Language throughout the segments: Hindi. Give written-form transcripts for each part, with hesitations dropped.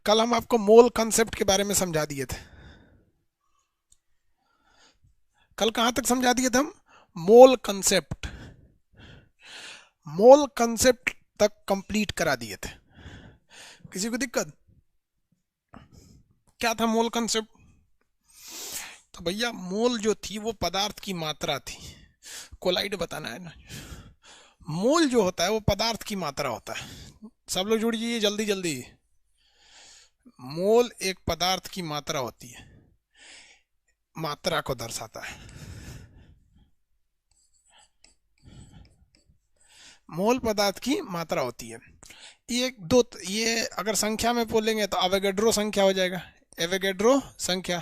कल हम आपको मोल कंसेप्ट के बारे में समझा दिए थे। कल कहां तक समझा दिए थे हम? मोल कंसेप्ट। मोल कंसेप्ट तक कंप्लीट करा दिए थे। किसी को दिक्कत? क्या था मोल कंसेप्ट? तो भैया मोल जो थी वो पदार्थ की मात्रा थी। कोलाइड बताना है ना। मोल जो होता है वो पदार्थ की मात्रा होता है। सब लोग जुड़ जाइए जल्दी जल्दी। मोल एक पदार्थ की मात्रा होती है, मात्रा को दर्शाता है। मोल पदार्थ की मात्रा होती है। ये दो, ये अगर संख्या में बोलेंगे तो एवोगैड्रो संख्या हो जाएगा। एवोगैड्रो संख्या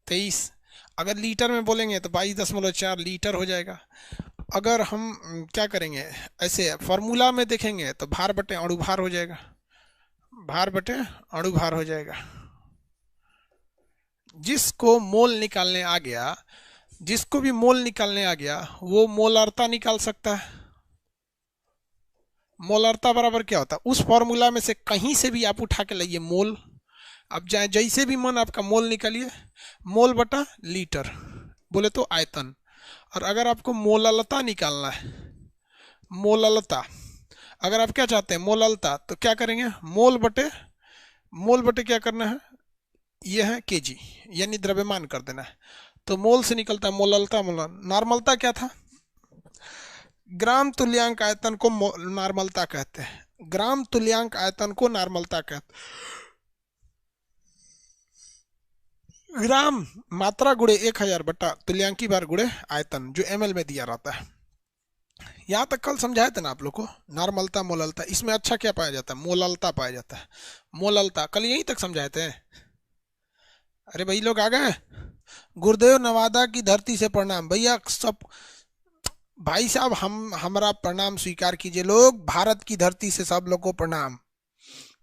23। अगर लीटर में बोलेंगे तो 22.4 लीटर हो जाएगा। अगर हम क्या करेंगे, ऐसे फॉर्मूला में देखेंगे तो भार बटे अणुभार हो जाएगा। भार बटे अणुभार हो जाएगा। जिसको मोल निकालने आ गया, जिसको भी मोल निकालने आ गया वो मोलरता निकाल सकता है। मोलरता बराबर क्या होता है? उस फॉर्मूला में से कहीं से भी आप उठा के लाइए मोल। अब जाए जैसे भी मन आपका मोल निकालिए। मोल बटा लीटर बोले तो आयतन। और अगर आपको मोललता निकालना है, मोललता, अगर आप क्या चाहते हैं मोललता, तो क्या करेंगे? मोल बटे क्या करना है? ये है केजी, यानी द्रव्यमान कर देना है। तो मोल से निकलता है मोललता। नॉर्मलता क्या था? ग्राम तुल्यांक आयतन को नॉर्मलता कहते हैं। ग्राम तुल्यांक आयतन को नॉर्मलता कहते हैं। ग्राम मात्रा गुणे 1000 बटा तुल्यांकी बार गुणे आयतन, जो ml में दिया रहता है। यहाँ तक कल समझाए थे ना आप लोग को, नॉर्मलता मोललता। इसमें अच्छा क्या पाया जाता है? मोललता पाया जाता है। मोललता कल यहीं तक समझाए थे। अरे भाई लोग आ गए? गुरुदेव नवादा की धरती से प्रणाम भैया सब। भाई साहब हमारा प्रणाम स्वीकार कीजिए लोग। भारत की धरती से सब लोग को प्रणाम।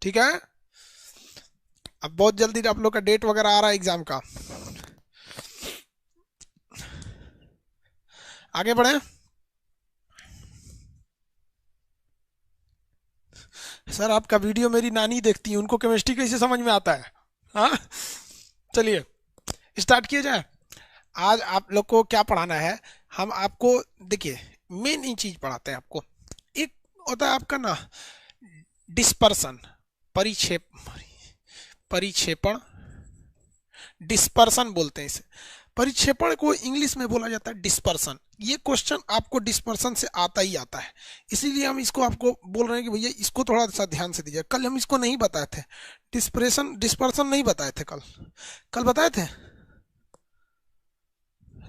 ठीक है? अब बहुत जल्दी आप लोग का डेट वगैरह आ रहा है एग्जाम का। आगे बढ़े। सर आपका वीडियो मेरी नानी देखती है, उनको केमिस्ट्री कैसे समझ में आता है? हाँ, चलिए स्टार्ट किया जाए। आज आप लोग को क्या पढ़ाना है? हम आपको देखिए मेन ही चीज पढ़ाते हैं आपको। एक होता है आपका ना डिस्पर्सन, परिक्षेप, परिक्षेपण, डिस्पर्सन बोलते हैं इसे। परिक्षेपण को इंग्लिश में बोला जाता है डिस्पर्सन। ये क्वेश्चन आपको डिस्पर्सन से आता ही आता है, इसीलिए हम इसको आपको बोल रहे हैं कि भैया इसको थोड़ा सा ध्यान से दीजिए। कल हम इसको नहीं बताए थे, डिस्पर्सन नहीं बताए थे कल। कल बताए थे?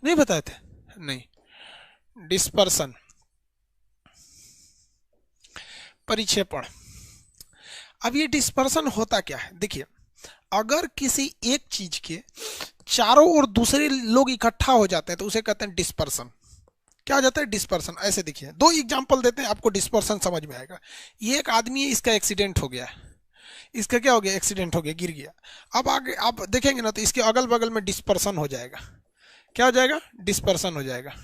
नहीं बताए थे? नहीं। डिस्पर्सन, परिक्षेपण। अब ये डिस्पर्सन होता क्या है? देखिए, अगर किसी एक चीज के चारों ओर दूसरे लोग इकट्ठा हो जाते हैं तो उसे कहते हैं डिस्पर्सन। क्या हो जाता है? डिस्पर्सन। ऐसे देखिए, दो एग्जांपल देते हैं आपको, डिस्पर्सन समझ में आएगा। ये एक आदमी है, इसका एक्सीडेंट हो गया है। इसका क्या हो गया? एक्सीडेंट हो गया, गिर गया। अब आगे आप देखेंगे ना तो इसके अगल बगल में डिस्पर्सन हो जाएगा। क्या हो जाएगा? डिस्पर्सन हो जाएगा।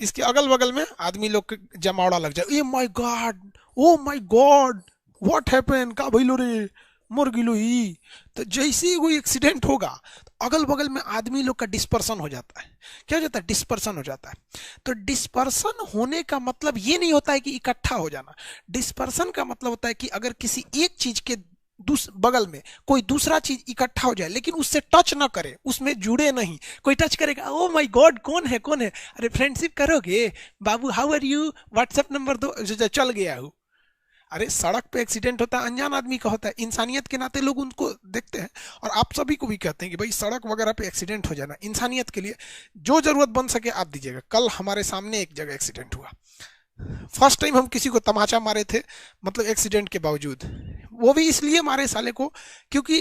इसके अगल बगल में आदमी लोग के जमावड़ा लग जाए। ए my God, oh my God, what happen, का भइलो रे, मर गिलो ही। तो जैसे ही कोई एक्सीडेंट होगा तो अगल बगल में आदमी लोग का डिस्पर्सन हो जाता है। क्या हो जाता है? डिस्पर्सन हो जाता है। तो डिस्पर्सन होने का मतलब ये नहीं होता है कि इकट्ठा हो जाना। डिस्पर्सन का मतलब होता है कि अगर किसी एक चीज के बगल में कोई दूसरा चीज इकट्ठा हो जाए लेकिन उससे टच ना करे, उसमें जुड़े नहीं। कोई टच करेगा, ओ माय गॉड कौन है कौन है, अरे फ्रेंडशिप करोगे बाबू, how are you, WhatsApp number दो, चल गया हूँ। अरे सड़क पे एक्सीडेंट होता है, अनजान आदमी का होता है, इंसानियत के नाते लोग उनको देखते हैं। और आप सभी को भी कहते हैं कि भाई सड़क वगैरह पे एक्सीडेंट हो जाना, इंसानियत के लिए जो जरूरत बन सके आप दीजिएगा। कल हमारे सामने एक जगह एक्सीडेंट हुआ, फर्स्ट टाइम हम किसी को तमाचा मारे थे, मतलब एक्सीडेंट के बावजूद। वो भी इसलिए मारे साले को क्योंकि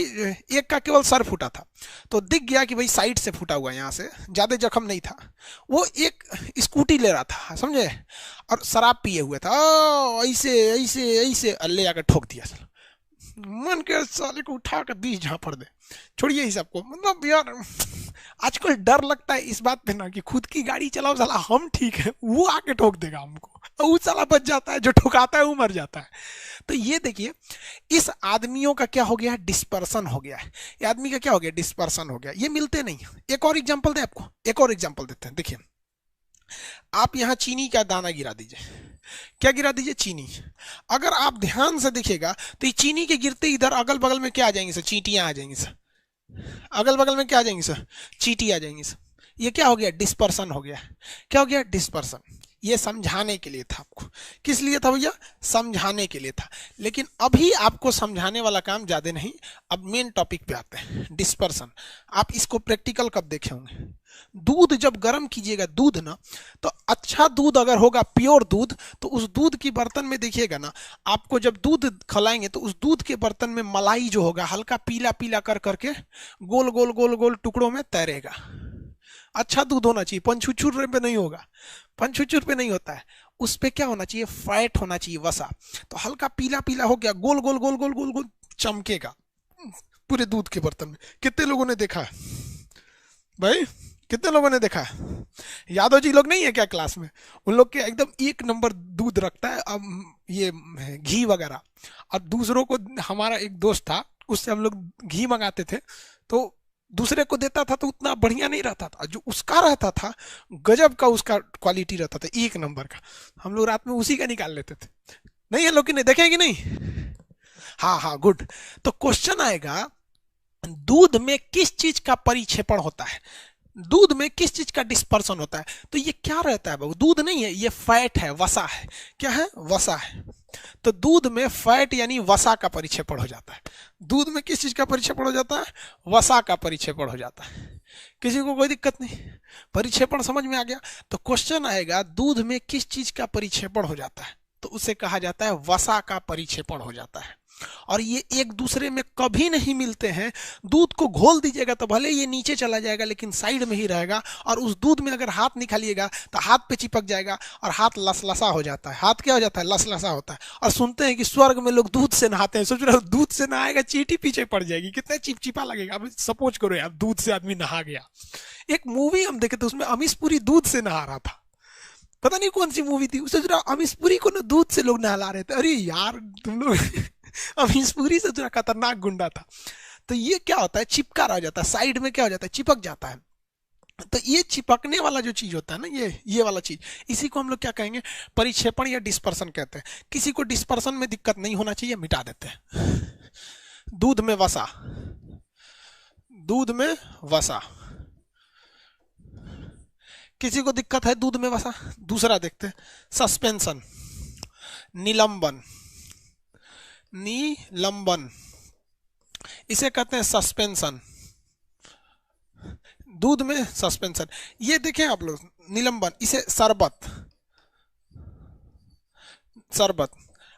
एक का केवल सर फूटा था, तो दिख गया कि भाई साइड से फूटा हुआ, यहाँ से ज्यादा जख्म नहीं था। वो एक स्कूटी ले रहा था, समझे, और शराब पिए हुए था। ऐसे ऐसे ऐसे अल्ले आकर ठोक दिया। मन के साले को उठा कर 20 झापड़ दे। छोड़िए इस सबको, मतलब यार आजकल डर लगता है इस बात पे ना कि खुद की गाड़ी चलाओ साला हम ठीक है, वो आके ठोक देगा हमको, वो साला बच जाता है, जो ठोकाता है वो मर जाता है। तो ये देखिए इस आदमियों का क्या हो गया, डिस्पर्सन हो गया है। ये आदमी का क्या हो गया, डिस्पर्सन हो गया, ये मिलते नहीं। एक और एग्जांपल दे आपको, एक और एग्जांपल देते हैं। देखिए आप यहां चीनी का दाना गिरा दीजिए, क्या गिरा दीजिए, चीनी। अगर आप ध्यान से देखिएगा तो ये चीनी के गिरते इधर अगल बगल में क्या आ जाएंगे सर, चींटियां आ जाएंगी सर। अगल बगल में क्या आ जाएंगी सर, चींटी आ जाएंगी सर। ये क्या हो गया, डिस्पर्सन हो गया। क्या हो गया, डिस्पर्सन। ये समझाने के लिए था आपको, किस लिए था भैया, समझाने के लिए था। लेकिन अभी आपको समझाने वाला काम ज्यादा नहीं, अब मेन टॉपिक पे आते हैं, डिस्पर्सन। आप इसको प्रैक्टिकल कब देखे होंगे, दूध जब गर्म कीजिएगा, दूध ना, तो अच्छा दूध अगर होगा, प्योर दूध, तो उस दूध की बर्तन में देखिएगा ना, आपको जब दूध खिलाएंगे तो उस दूध के बर्तन में मलाई जो होगा हल्का पीला पीला कर करके गोल गोल गोल गोल टुकड़ों में तैरेगा। अच्छा दूध होना चाहिए, पंचुचुर पे नहीं होगा, पंचुचुर पे नहीं होता है। उस पे क्या होना चाहिए, फैट होना चाहिए, वसा। तो हल्का पीला पीला हो गया, गोल गोल गोल गोल गोल गोल चमकेगा पूरे दूध के बर्तन में। कितने लोगों ने देखा है भाई, कितने लोगों ने देखा है, यादव जी लोग नहीं है क्या क्लास में, उन लोग के एकदम एक नंबर दूध रखता है। अब ये घी वगैरह, और दूसरों को, हमारा एक दोस्त था उससे हम लोग घी मंगाते थे, तो दूसरे को देता था तो उतना बढ़िया नहीं रहता था, जो उसका रहता था गजब का उसका क्वालिटी रहता था, एक नंबर का। हम लोग रात में उसी का निकाल लेते थे। नहीं है लोग कि नहीं, देखें कि नहीं, हाँ हाँ गुड। तो क्वेश्चन आएगा, दूध में किस चीज का परिक्षेपण होता है, दूध में किस चीज का डिस्पर्सन होता है। तो ये क्या रहता है बाबू, दूध नहीं है, ये फैट है, वसा है। क्या है, वसा है। तो दूध में फैट यानी वसा का परिक्षेपण हो जाता है। दूध में किस चीज का परिक्षेपण हो जाता है, वसा का परिक्षेपण हो जाता है। किसी को कोई दिक्कत नहीं, परिक्षेपण समझ में आ गया। तो क्वेश्चन आएगा, दूध में किस चीज का परिक्षेपण हो जाता है, तो उसे कहा जाता है वसा का परिक्षेपण हो जाता है। और ये एक दूसरे में कभी नहीं मिलते हैं। दूध को घोल दीजिएगा तो भले ये नीचे चला जाएगा लेकिन साइड में ही रहेगा, और उस दूध में अगर हाथ निकालिएगा तो हाथ पे चिपक जाएगा और हाथ लसलसा हो जाता है। हाथ क्या हो जाता है, लसलसा होता है। और सुनते हैं कि स्वर्ग में लोग दूध से नहाते हैं। सोच रहे हो दूध से नहाएगा, चींटी पीछे पड़ जाएगी, कितना चिपचिपा लगेगा। अब सपोज करो यार दूध से आदमी नहा गया। एक मूवी हम देखे थे, उसमें अमीश पुरी दूध से नहा रहा था, पता नहीं कौन सी मूवी थी। सोच रहा अमीश पुरी को ना दूध से लोग नहला रहे थे। अरे यार तुम लोग अमीश पुरी से थोड़ा खतरनाक गुंडा था। तो ये क्या होता है, चिपका रह जाता है, साइड में क्या हो जाता है, चिपक जाता है। तो ये चिपकने वाला जो चीज होता है ना, ये वाला चीज, इसी को हम लोग क्या कहेंगे, परिक्षेपण या डिस्पर्सन कहते हैं। किसी को डिस्पर्सन में दिक्कत नहीं होना चाहिए, मिटा देते हैं। दूध में वसा, दूध में वसा, किसी को दिक्कत है दूध में वसा। दूसरा देखते हैं, सस्पेंशन, निलंबन, निलंबन, इसे कहते हैं सस्पेंशन। दूध में सस्पेंशन, ये देखें आप लोग, निलंबन, इसे शरबत, शरबत।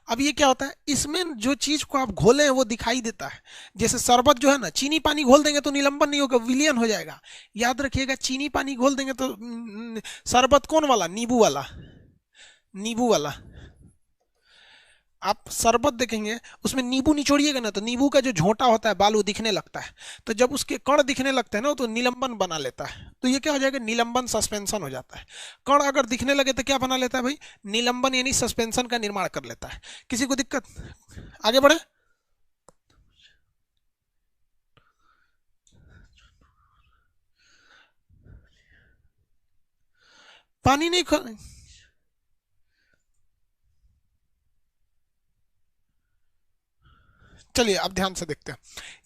अब ये क्या होता है, इसमें जो चीज को आप घोले हैं वो दिखाई देता है। जैसे शरबत जो है ना, चीनी पानी घोल देंगे तो निलंबन नहीं होगा, विलियन हो जाएगा। याद रखिएगा, चीनी पानी घोल देंगे तो शरबत कौन वाला, नींबू वाला, नींबू वाला। आप शरबत देखेंगे उसमें नींबू निचोड़िएगा ना, तो नींबू का जो झोंटा होता है बालू दिखने लगता है। तो जब उसके कण दिखने लगते हैं ना, तो निलंबन बना लेता है। तो ये क्या हो जाएगा, निलंबन सस्पेंशन हो जाता है। कण अगर दिखने लगे तो क्या बना लेता है भाई, निलंबन यानी सस्पेंशन का निर्माण कर लेता है। किसी को दिक्कत, आगे बढ़े। पानी नहीं खो, चलिए अब ध्यान से देखते हैं।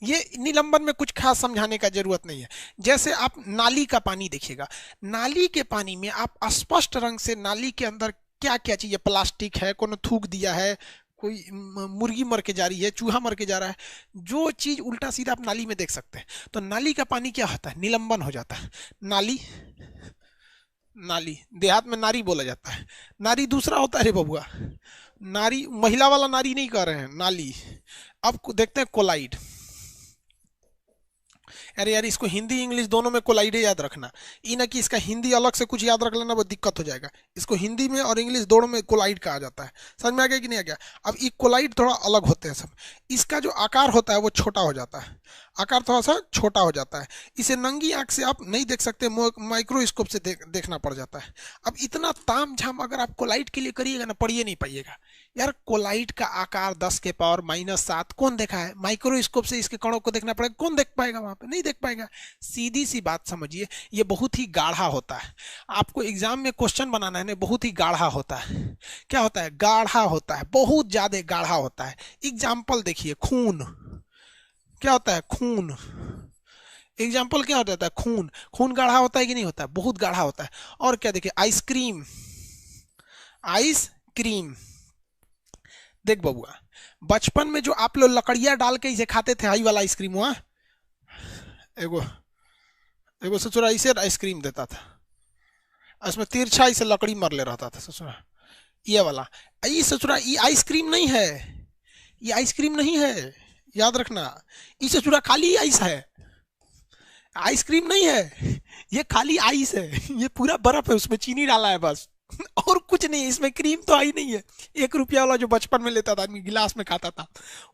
ये निलंबन में कुछ खास समझाने का जरूरत नहीं है। जैसे आप नाली का पानी देखिएगा, नाली के पानी में आप स्पष्ट रंग से नाली के अंदर क्या क्या चीज है, प्लास्टिक है, कोनो थूक दिया है, कोई मुर्गी मर के जा रही है, चूहा मर के जा रहा है, जो चीज उल्टा सीधा आप नाली में देख सकते हैं। तो नाली का पानी क्या होता है, निलंबन हो जाता है। नाली, नाली देहात में नारी बोला जाता है, नारी दूसरा होता है रे बबुआ, नारी महिला वाला नारी नहीं कह रहे हैं, नाली। अब देखते हैं कोलाइड, अरे यार, इसको हिंदी इंग्लिश दोनों में कोलाइडे याद रखना। ये ना कि इसका हिंदी अलग से कुछ याद रख लेना, वो दिक्कत हो जाएगा। इसको हिंदी में और इंग्लिश दोनों में कोलाइड कहा जाता है। समझ में आ गया कि नहीं आ गया? अब ये कोलाइड थोड़ा अलग होते हैं सब। इसका जो आकार होता है वो छोटा हो जाता है, आकार थोड़ा सा छोटा हो जाता है। इसे नंगी आंख से आप नहीं देख सकते, माइक्रोस्कोप से देखना पड़ जाता है। अब इतना ताम झाम अगर आप कोलाइड के लिए करिएगा ना, पढ़िए नहीं पाइएगा यार। कोलाइड का आकार 10⁻⁻7 कौन देखा है? माइक्रोस्कोप से इसके कणों को देखना पड़ेगा, कौन देख पाएगा? वहां पे नहीं देख पाएगा। सीधी सी बात समझिए, ये बहुत ही गाढ़ा होता है। आपको एग्जाम में क्वेश्चन बनाना है ना, बहुत ही गाढ़ा होता है। क्या होता है? गाढ़ा होता है, बहुत ज्यादा गाढ़ा होता है। एग्जाम्पल देखिए, खून क्या होता है? खून। एग्जाम्पल क्या होता है? खून। खून गाढ़ा होता है कि नहीं होता है? बहुत गाढ़ा होता है। और क्या देखिए, आइसक्रीम। आइसक्रीम देख बबुआ, बचपन में जो आप लोग लकड़िया डाल के इसे खाते थे, हाई वाला आइसक्रीम, हुआ एगो एगो ससुरा इसे आइसक्रीम देता था, उसमें तिरछा इसे लकड़ी मर ले रहता था ससुरा, ये वाला। ये ससुरा ये आइसक्रीम नहीं है, ये आइसक्रीम नहीं है, याद रखना। ये ससुरा खाली आइस है, आइसक्रीम नहीं है, ये खाली आइस है। ये पूरा बर्फ है, उसमें चीनी डाला है बस। और कुछ नहीं, इसमें क्रीम तो आई नहीं है। 1 रुपया वाला जो बचपन में लेता था आदमी, गिलास में खाता था,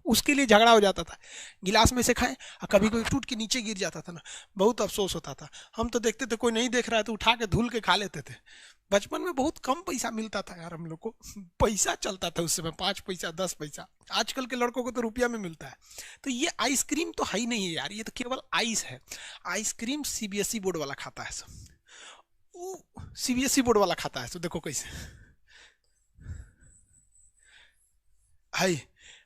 उसके लिए झगड़ा हो जाता था। गिलास में से खाएं और कभी कोई टूट के नीचे गिर जाता था ना, बहुत अफसोस होता था। हम तो देखते थे कोई नहीं देख रहा है तो उठा के धुल के खा लेते थे। बचपन में बहुत कम पैसा मिलता था यार हम लोग को, पैसा चलता था उस समय 5 पैसा 10 पैसा। आजकल के लड़कों को तो रुपया में मिलता है। तो ये आइसक्रीम तो है ही नहीं है यार, ये तो केवल आइस है। आइसक्रीम सीबीएसई बोर्ड वाला खाता है सब, सीबीएसई बोर्ड वाला खाता है। तो देखो कैसे हाय,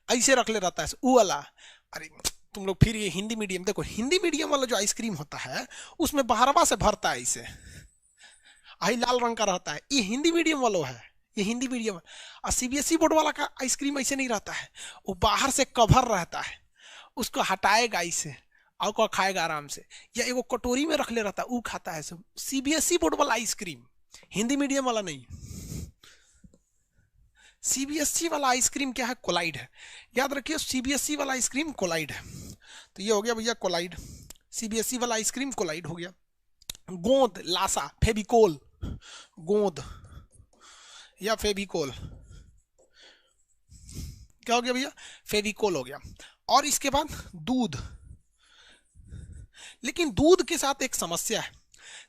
ऐसे रख ले रहता है वो वाला। अरे तुम लोग फिर ये हिंदी मीडियम, देखो हिंदी मीडियम वाला जो आइसक्रीम होता है उसमें बहरवा से भरता है इसे, आई लाल रंग का रहता है। ये हिंदी मीडियम वाला है, ये हिंदी मीडियम। और सीबीएसई बोर्ड वाला का आइसक्रीम ऐसे नहीं रहता है, वो बाहर से कवर रहता है, उसको हटाएगा इसे और को खाएगा आराम से, या एगो कटोरी में रख ले रहता है, वो खाता है सब। सीबीएसई बोर्ड वाला आइसक्रीम, हिंदी मीडियम वाला नहीं। सीबीएसई वाला आइसक्रीम क्या है? कोलाइड है। याद रखिए, सीबीएसई वाला आइसक्रीम कोलाइड है। तो ये हो गया भैया कोलाइड, सीबीएसई वाला आइसक्रीम कोलाइड हो गया। गोंद, लासा, फेविकोल, गोंद या फेविकोल, क्या हो गया भैया? फेविकोल हो गया। और इसके बाद दूध। लेकिन दूध के साथ एक समस्या है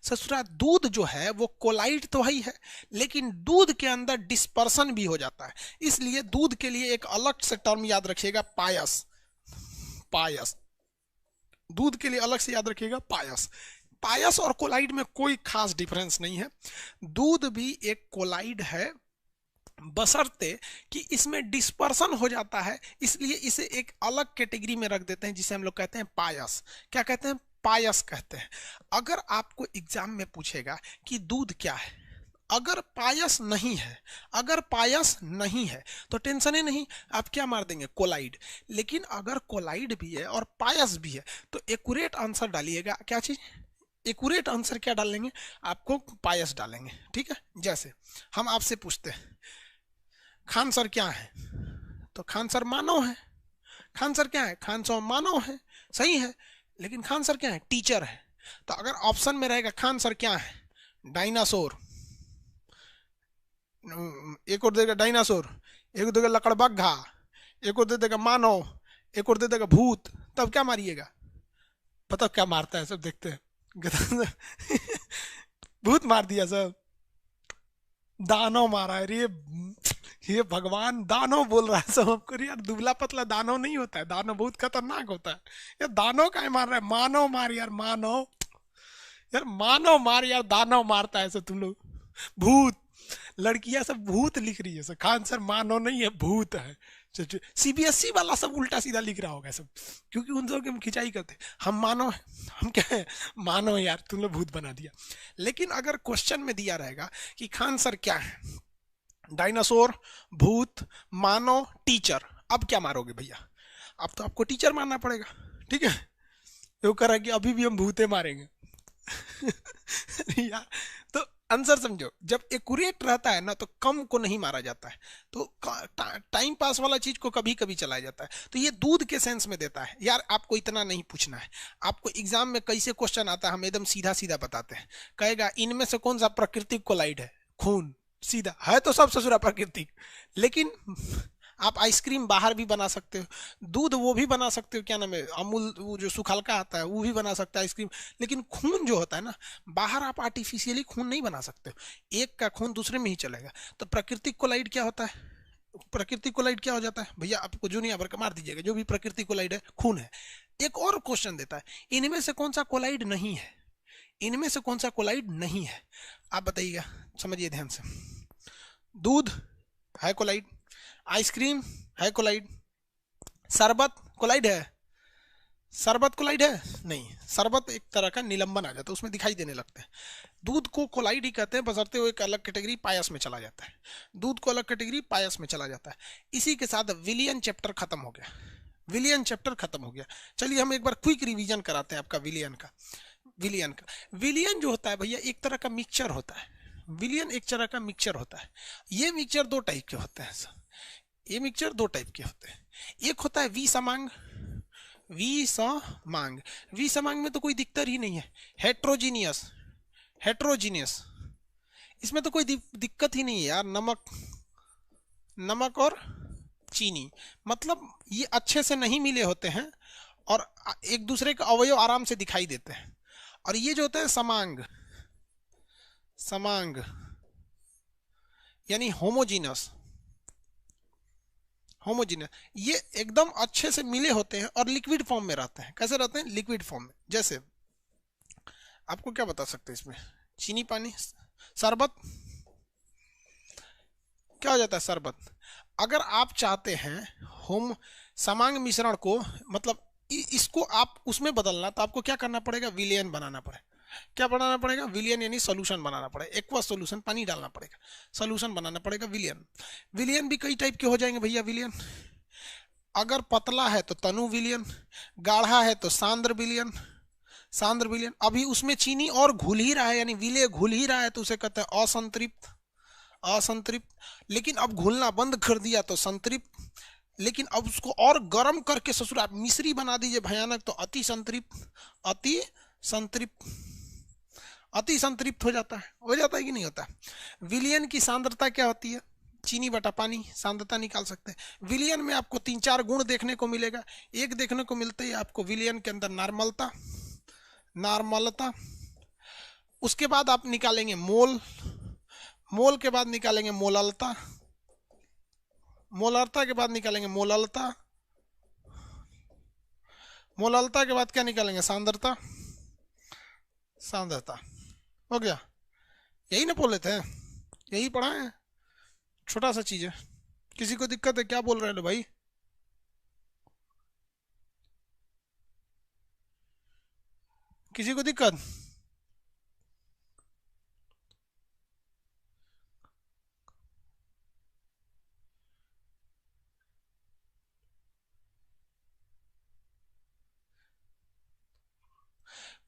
ससुरा, दूध जो है वो कोलाइड तो ही है, लेकिन दूध के अंदर डिस्पर्सन भी हो जाता है। इसलिए दूध के लिए एक अलग से टर्म याद रखिएगा, पायस। पायस, दूध के लिए अलग से याद रखिएगा, पायस। पायस और कोलाइड में कोई खास डिफरेंस नहीं है। दूध भी एक कोलाइड है, बशर्ते कि इसमें डिस्पर्सन हो जाता है, इसलिए इसे एक अलग कैटेगरी में रख देते हैं, जिसे हम लोग कहते हैं पायस। क्या कहते हैं? पायस कहते हैं। अगर आपको एग्जाम में पूछेगा कि दूध क्या है, अगर पायस नहीं है, अगर पायस नहीं है तो टेंशन ही नहीं, आप क्या मार देंगे? कोलाइड। लेकिन अगर कोलाइड भी है और पायस भी है तो एक्यूरेट आंसर डालिएगा। क्या चीज? एक्यूरेट आंसर क्या डालेंगे? आपको पायस डालेंगे, ठीक है। जैसे हम आपसे पूछते हैं खान सर क्या है, तो खान सर मानव है। खान सर क्या है? खान सर मानव है, सही है। लेकिन खान सर क्या है? टीचर है। तो अगर ऑप्शन में रहेगा खान सर क्या है? डायनासोर, एक और देगा डायनासोर, एक और देगा लकड़बग्घा, एक और दे देगा मानव, एक और दे देगा भूत, तब क्या मारिएगा? पता क्या मारता है? सब देखते हैं। भूत मार दिया सब, दानव मारा है। ये भगवान दानव बोल रहा है सब हमको। यार दुबला पतला दानव नहीं होता है, दानव बहुत खतरनाक होता है। यार दानव का मार रहा है? मानव मार यार, मानव यार, मानव मार यार, दानव मारता है सब तुम लोग। भूत, लड़कियां सब भूत लिख रही है सब, खान सर मानव नहीं है, भूत है। सीबीएसई वाला सब उल्टा सीधा लिख रहा होगा सब, क्योंकि उन लोग हम खिंचाई करते, हम मानव है, हम क्या है? मानव यार, तुम लोग भूत बना दिया। लेकिन अगर क्वेश्चन में दिया रहेगा कि खान सर क्या है? डायनासोर, भूत, मानव, टीचर, अब क्या मारोगे भैया? अब तो आपको टीचर मारना पड़ेगा, ठीक है। वो कर रहा है कि अभी भी हम भूते मारेंगे। यार तो आंसर समझो, जब एक्यूरेट रहता है ना तो कम को नहीं मारा जाता है, तो टाइम पास वाला चीज को कभी कभी चलाया जाता है। तो ये दूध के सेंस में देता है यार, आपको इतना नहीं पूछना है। आपको एग्जाम में कैसे क्वेश्चन आता है हम एकदम सीधा सीधा बताते हैं। कहेगा इनमें से कौन सा प्राकृतिक कोलाइड है, खून। सीधा है तो सब ससुरा प्राकृतिक। लेकिन आप आइसक्रीम बाहर भी बना सकते हो, दूध वो भी बना सकते हो, क्या नाम है, अमूल वो जो सुखालका आता है वो भी बना सकता है आइसक्रीम। लेकिन खून जो होता है ना, बाहर आप आर्टिफिशियली खून नहीं बना सकते हो, एक का खून दूसरे में ही चलेगा। तो प्राकृतिक कोलाइड क्या होता है, प्राकृतिक कोलाइड क्या हो जाता है भैया, आपको जूनिया भर का मार दीजिएगा, जो भी प्राकृतिक कोलाइड है खून है। एक और क्वेश्चन देता है, इनमें से कौन सा कोलाइड नहीं है, इनमें से कौन सा कोलाइड नहीं है, आप बताइएगा। समझिए ध्यान से, दूध है कोलाइड, आइसक्रीम है कोलाइड, शरबत कोलाइड है, शरबत कोलाइड है नहीं, शरबत एक तरह का निलंबन आ जाता है, उसमें दिखाई देने लगता है। दूध को कोलाइड ही कहते हैं, बशर्ते वो एक अलग कैटेगरी पायस में चला जाता है, दूध को अलग कैटेगरी पायस में चला जाता है। इसी के साथ विलियन चैप्टर खत्म हो गया, विलियन चैप्टर खत्म हो गया। चलिए हम एक बार क्विक रिवीजन कराते हैं आपका विलियन का। विलियन का, विलियन जो होता है भैया एक तरह का मिक्सचर होता है, विलियन एक तरह का मिक्सचर होता है। ये मिक्सचर दो टाइप के होते हैं सर, ये मिक्सचर दो टाइप के होते हैं। एक होता है विषमांग, विषमांग, विषमांग में तो कोई दिक्कत ही नहीं है, हेट्रोजीनियस, हेट्रोजीनियस, इसमें तो कोई दिक्कत ही नहीं है यार। नमक, नमक और चीनी, मतलब ये अच्छे से नहीं मिले होते हैं और एक दूसरे के अवयव आराम से दिखाई देते हैं। और ये जो होता है समांग, समांग यानी होमोजीनस, होमोजीनियस, ये एकदम अच्छे से मिले होते हैं और लिक्विड फॉर्म में रहते हैं। कैसे रहते हैं, लिक्विड फॉर्म में। जैसे आपको क्या बता सकते हैं इसमें, चीनी पानी, शरबत, क्या हो जाता है शरबत। अगर आप चाहते हैं होम समांग मिश्रण को, मतलब इसको आप उसमें बदलना, तो आपको क्या करना पड़ेगा, विलियन बनाना पड़ेगा। क्या बनाना पड़ेगा, विलियन यानी सोल्यूशन बनाना पड़ेगा, एक्वा सोल्यूशन, पानी डालना पड़ेगा, सोल्यूशन बनाना पड़ेगा, विलियन। विलियन भी कई टाइप के हो जाएंगे भैया विलियन। अगर पतला है तो तनु विलियन, गाढ़ा है तो सांद्र विलियन, सांद्र विलियन। अभी उसमें चीनी और घुल ही रहा है, यानी विलय घुल ही रहा है, तो उसे कहते हैं असंतृप्त, असंतृप्त। लेकिन अब घुलना बंद कर दिया तो संतृप्त। लेकिन अब उसको और गर्म करके ससुर आप मिश्री बना दीजिए भयानक, तो अति संतृप्त, अति संतृप्त, अति संतृप्त हो जाता है कि नहीं होता। विलियन की सांद्रता क्या होती है, चीनी बटा पानी, सांद्रता निकाल सकते हैं। विलियन में आपको तीन चार गुण देखने को मिलेगा। एक देखने को मिलता है आपको विलियन के अंदर नॉर्मलता, नॉर्मलता। उसके बाद आप निकालेंगे मोल, मोल के बाद निकालेंगे मोललता, मोलरता के बाद निकालेंगे मोललता, मोललता के बाद क्या निकालेंगे, सांद्रता, सांद्रता। हो गया, यही ना बोले थे, यही पढ़ा है, छोटा सा चीज है। किसी को दिक्कत है, क्या बोल रहे हैं भाई, किसी को दिक्कत।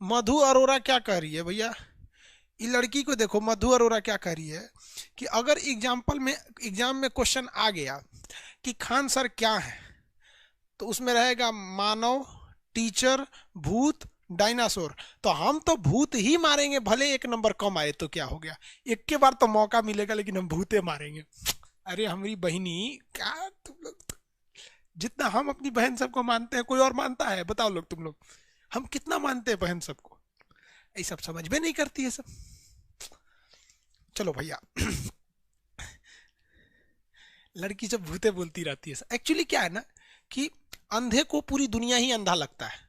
मधु अरोरा क्या कह रही है भैया, ये लड़की को देखो, मधु अरोरा क्या कह रही है कि अगर एग्जाम्पल में, एग्जाम में क्वेश्चन आ गया कि खान सर क्या है, तो उसमें रहेगा मानव, टीचर, भूत, डायनासोर। तो हम तो भूत ही मारेंगे, भले एक नंबर कम आए तो क्या हो गया, एक के बार तो मौका मिलेगा, लेकिन हम भूते मारेंगे। अरे हमारी बहनी, क्या तुम लोग, जितना हम अपनी बहन सबको मानते हैं कोई और मानता है, बताओ लोग, तुम लोग, हम कितना मानते हैं बहन सबको, ये सब समझ में नहीं करती है सब। चलो भैया, लड़की जब भूते बोलती रहती है, एक्चुअली क्या है ना कि अंधे को पूरी दुनिया ही अंधा लगता है।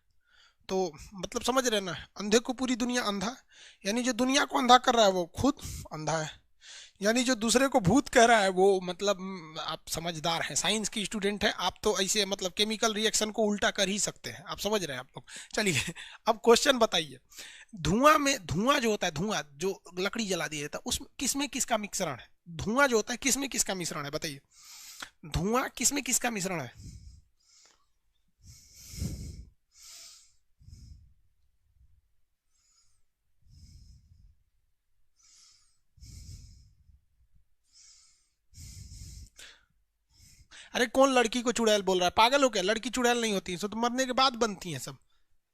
तो मतलब समझ रहे ना, अंधे को पूरी दुनिया अंधा, यानी जो दुनिया को अंधा कर रहा है वो खुद अंधा है। यानी जो दूसरे को भूत कह रहा है वो मतलब आप समझदार हैं, साइंस की स्टूडेंट हैं आप, तो ऐसे मतलब केमिकल रिएक्शन को उल्टा कर ही सकते हैं, आप समझ रहे हैं आप लोग। चलिए अब क्वेश्चन बताइए, धुआं में, धुआं जो होता है, धुआं जो लकड़ी जला दिया जाता है, उसमें किसमें किसका मिश्रण है, धुआं जो होता है किसमें किसका मिश्रण है, बताइए। धुआं किसमें किसका मिश्रण है, अरे कौन लड़की को चुड़ैल बोल रहा है, पागल हो क्या? लड़की चुड़ैल नहीं होती है, सब तो मरने के बाद बनती हैं सब,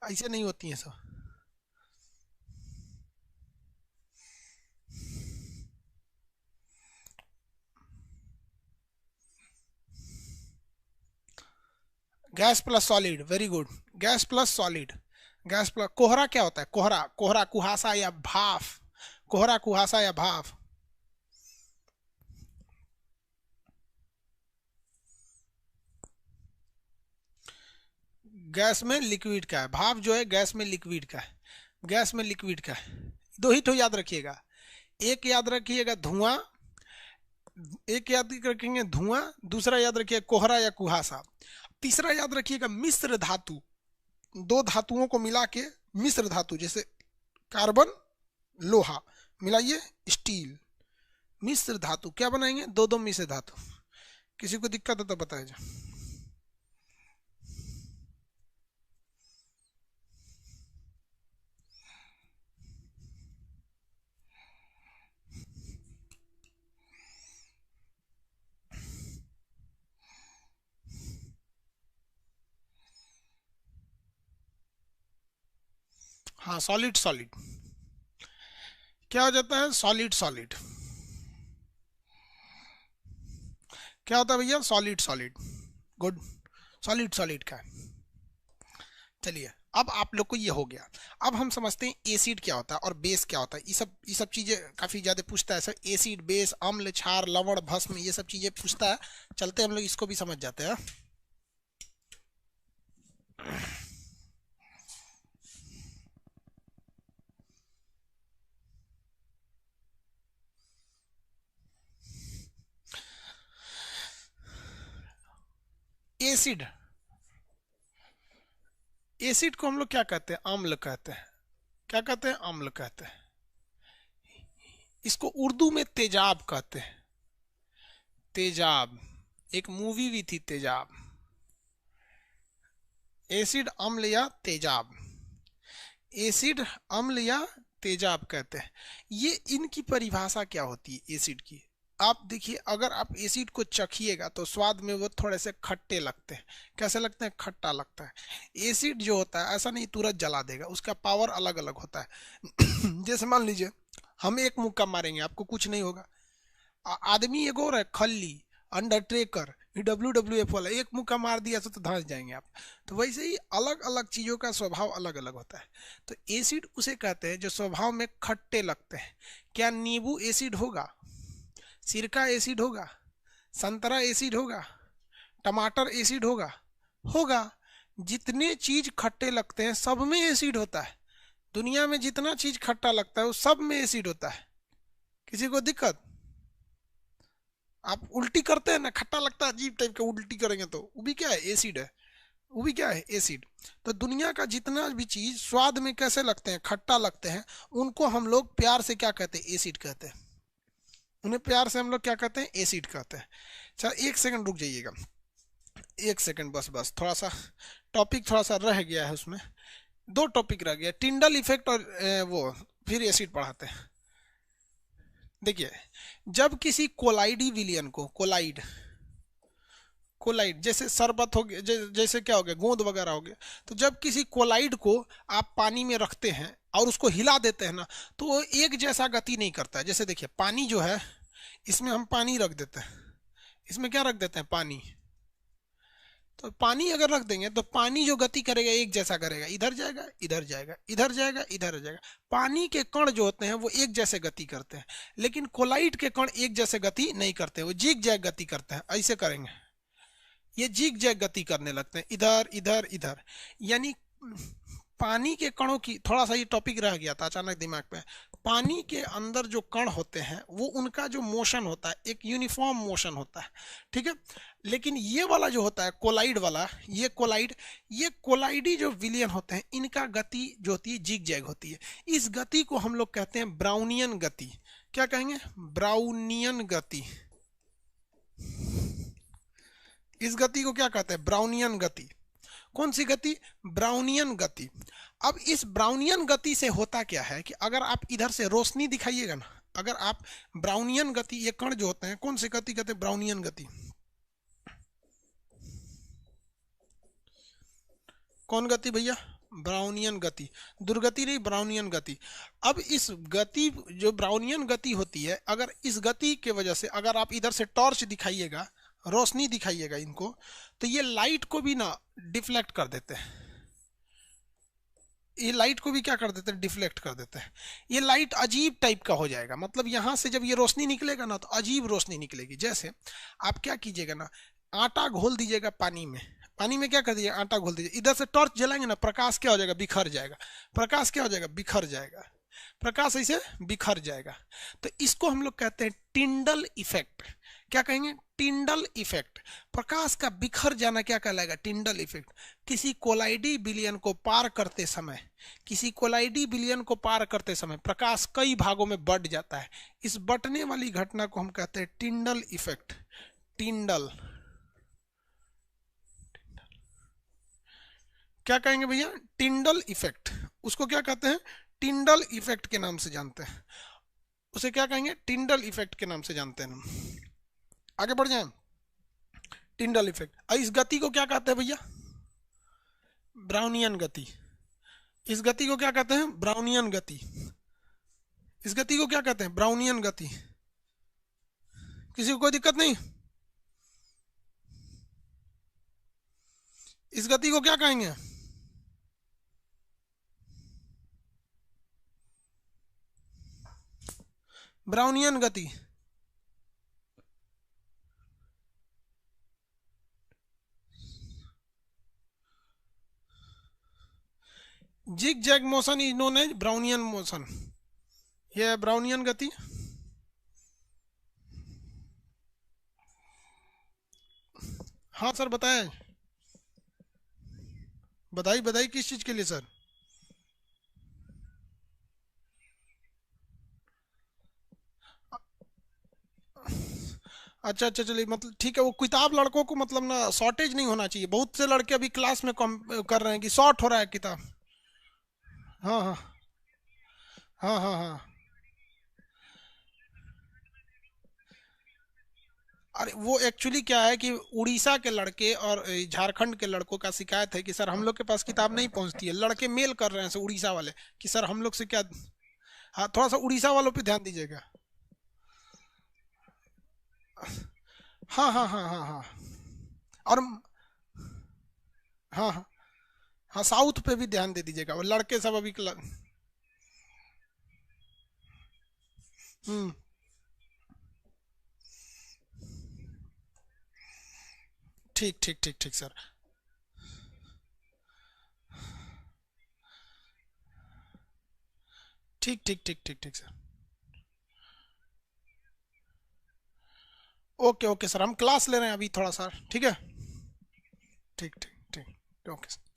ऐसे नहीं होती हैं सब। Gas plus solid, very good. Gas plus solid, gas plus. कोहरा क्या होता है? कोहरा, कोहरा कुहासा या भाफ, कोहरा कुहासा या भाफ। गैस में लिक्विड का है, भाप जो है गैस में लिक्विड का है, गैस में लिक्विड का है। दो ही तो याद रखिएगा, एक याद रखिएगा धुआं, एक याद रखेंगे धुआं, दूसरा याद रखिए कोहरा या कुहासा, तीसरा याद रखिएगा मिश्र धातु। दो धातुओं को मिला के मिश्र धातु, जैसे कार्बन लोहा मिलाइए स्टील, मिश्र धातु क्या बनाएंगे? दो दो मिश्र धातु। किसी को दिक्कत है तो बताया जाए। हाँ सॉलिड सॉलिड, क्या हो जाता है? सॉलिड सॉलिड, क्या होता है भैया? Solid solid, good, solid solid का है। चलिए अब आप लोग को ये हो गया। अब हम समझते हैं एसिड क्या होता है और बेस क्या होता है। ये सब चीजें काफी ज्यादा पूछता है सर, एसिड बेस अम्ल क्षार लवण भस्म, ये सब चीजें पूछता है। चलते हम लोग इसको भी समझ जाते हैं। एसिड, एसिड को हम लोग क्या कहते हैं? अम्ल कहते हैं। क्या कहते हैं? अम्ल कहते हैं। इसको उर्दू में तेजाब कहते हैं, तेजाब। एक मूवी भी थी तेजाब। एसिड अम्ल या तेजाब, एसिड अम्ल या तेजाब कहते हैं। ये इनकी परिभाषा क्या होती है एसिड की? आप देखिए, अगर आप एसिड को चखिएगा तो स्वाद में वो थोड़े से खट्टे लगते हैं। कैसे लगते हैं? खट्टा लगता है। एसिड जो होता है ऐसा नहीं तुरंत जला देगा, उसका पावर अलग अलग होता है। जैसे मान लीजिए हम एक मुक्का मारेंगे आपको कुछ नहीं होगा। आदमी एक और है खल्ली, अंडरटेकर, WWF वाला, एक मुक्का मार दिया तो धंस जाएंगे आप। तो वैसे ही अलग अलग चीजों का स्वभाव अलग अलग होता है। तो एसिड उसे कहते हैं जो स्वभाव में खट्टे लगते हैं। क्या नींबू एसिड होगा? सिरका एसिड होगा? संतरा एसिड होगा? टमाटर एसिड होगा? होगा। जितने चीज खट्टे लगते हैं सब में एसिड होता है। दुनिया में जितना चीज खट्टा लगता है वो सब में एसिड होता है। किसी को दिक्कत? आप उल्टी करते हैं ना, खट्टा लगता है अजीब टाइप का, उल्टी करेंगे तो वो भी क्या है? एसिड है। वो भी क्या है? एसिड। तो दुनिया का जितना भी चीज स्वाद में कैसे लगते हैं? खट्टा लगते हैं। उनको हम लोग प्यार से क्या कहते हैं? एसिड कहते हैं। उन्हें प्यार से हम लोग क्या कहते हैं? एसिड कहते हैं। अच्छा एक सेकंड रुक जाइएगा, एक सेकंड बस, बस थोड़ा सा टॉपिक थोड़ा सा रह गया है उसमें। दो टॉपिक रह गया, टिंडल इफेक्ट और वो फिर एसिड पढ़ाते हैं। देखिए, जब किसी कोलाइडी विलियन को, कोलाइड, कोलाइड जैसे शरबत हो गया, जैसे क्या हो गया, गोंद वगैरह हो गया, तो जब किसी कोलाइड को आप पानी में रखते हैं और उसको हिला देते हैं ना, तो वो एक जैसा गति नहीं करता है। जैसे देखिए पानी जो है, इसमें हम पानी रख देते हैं, इसमें क्या रख देते हैं? पानी। तो पानी अगर रख देंगे तो पानी जो गति करेगा एक जैसा करेगा, इधर जाएगा इधर जाएगा, इधर जाएगा इधर जाएगा। पानी के कण जो होते हैं वो एक जैसे गति करते हैं, लेकिन कोलाइड के कण एक जैसे गति नहीं करते, वो जिग जैग गति करते हैं। ऐसे करेंगे, ये जिग जैग गति करने लगते हैं, इधर इधर इधर। यानी पानी के कणों की, थोड़ा सा ये टॉपिक रह गया था अचानक दिमाग पे। पानी के अंदर जो कण होते हैं वो उनका जो मोशन होता है एक यूनिफॉर्म मोशन होता है, ठीक है। लेकिन ये वाला जो होता है कोलाइड वाला, ये कोलाइडी जो विलियन होते हैं इनका गति जो होती है जिग जैग होती है। इस गति को हम लोग कहते हैं ब्राउनियन गति। क्या कहेंगे? ब्राउनियन गति। इस गति को क्या कहते हैं? ब्राउनियन गति। कौन सी गति? ब्राउनियन गति। अब इस ब्राउनियन गति से होता क्या है कि अगर आप इधर से रोशनी दिखाइएगा ना, अगर आप ब्राउनियन गति, ये कण जो होते हैं कौन सी गति कहते हैं? ब्राउनियन गति। कौन गति भैया? ब्राउनियन गति। दुर्गति नहीं, ब्राउनियन गति। अब इस गति, जो ब्राउनियन गति होती है, अगर इस गति के वजह से अगर आप इधर से टॉर्च दिखाइएगा, रोशनी दिखाइएगा इनको, तो ये लाइट को भी ना डिफ्लेक्ट कर देते हैं। ये लाइट को भी क्या कर देते हैं? डिफ्लेक्ट कर देते हैं। ये लाइट अजीब टाइप का हो जाएगा, मतलब यहाँ से जब ये रोशनी निकलेगा ना तो अजीब रोशनी निकलेगी। जैसे आप क्या कीजिएगा ना, आटा घोल दीजिएगा पानी में, पानी में क्या कर दीजिए, आटा घोल दीजिए, इधर से टॉर्च जलाएंगे ना, प्रकाश क्या हो जाएगा? बिखर जाएगा। प्रकाश क्या हो जाएगा? बिखर जाएगा। प्रकाश ऐसे बिखर जाएगा। तो इसको हम लोग कहते हैं टिंडल इफेक्ट। क्या कहेंगे? Tyndall effect. प्रकाश का बिखर जाना क्या कहलाएगा? Tyndall effect. किसी कोलाइडी बिलियन को पार करते समय, किसी कोलाइडी बिलियन को पार करते समय प्रकाश कई भागों में बट जाता है। इस बटने वाली घटना को हम कहते हैं टिंडल इफेक्ट। टिंडल, क्या कहेंगे भैया? Tyndall effect. उसको क्या कहते हैं? टिंडल इफेक्ट के नाम से जानते हैं। उसे क्या कहेंगे? टिंडल इफेक्ट के नाम से जानते हैं हम। आगे बढ़ जाएं। Tyndall effect. इस गति को क्या कहते हैं भैया? ब्राउनियन गति। इस गति को क्या कहते हैं? ब्राउनियन गति। इस गति को क्या कहते हैं? ब्राउनियन गति। किसी को कोई दिक्कत नहीं? इस गति को क्या कहेंगे? ब्राउनियन गति। Zig zag motion is known as Brownian motion. यह है ब्राउनियन गति। हाँ सर बताएं, बधाई बधाई। किस चीज के लिए सर? अच्छा अच्छा, चलिए, मतलब ठीक है। वो किताब लड़कों को मतलब ना शॉर्टेज नहीं होना चाहिए। बहुत से लड़के अभी क्लास में कम कर रहे हैं कि शॉर्ट हो रहा है किताब। हाँ हाँ हाँ हाँ हाँ। अरे वो एक्चुअली क्या है कि उड़ीसा के लड़के और झारखंड के लड़कों का शिकायत है कि सर हम लोग के पास किताब नहीं पहुंचती है। लड़के मेल कर रहे हैं सर उड़ीसा वाले कि सर हम लोग से क्या। हाँ, थोड़ा सा उड़ीसा वालों पे ध्यान दीजिएगा। हाँ हाँ हाँ हाँ हाँ। और हाँ हाँ हाँ, साउथ पे भी ध्यान दे दीजिएगा। वो लड़के सब अभी हम्म। ठीक ठीक ठीक ठीक सर। ठीक ठीक ठीक ठीक ठीक सर। ओके ओके सर, हम क्लास ले रहे हैं अभी थोड़ा सा, ठीक है। ठीक ठीक ठीक, ओके सर।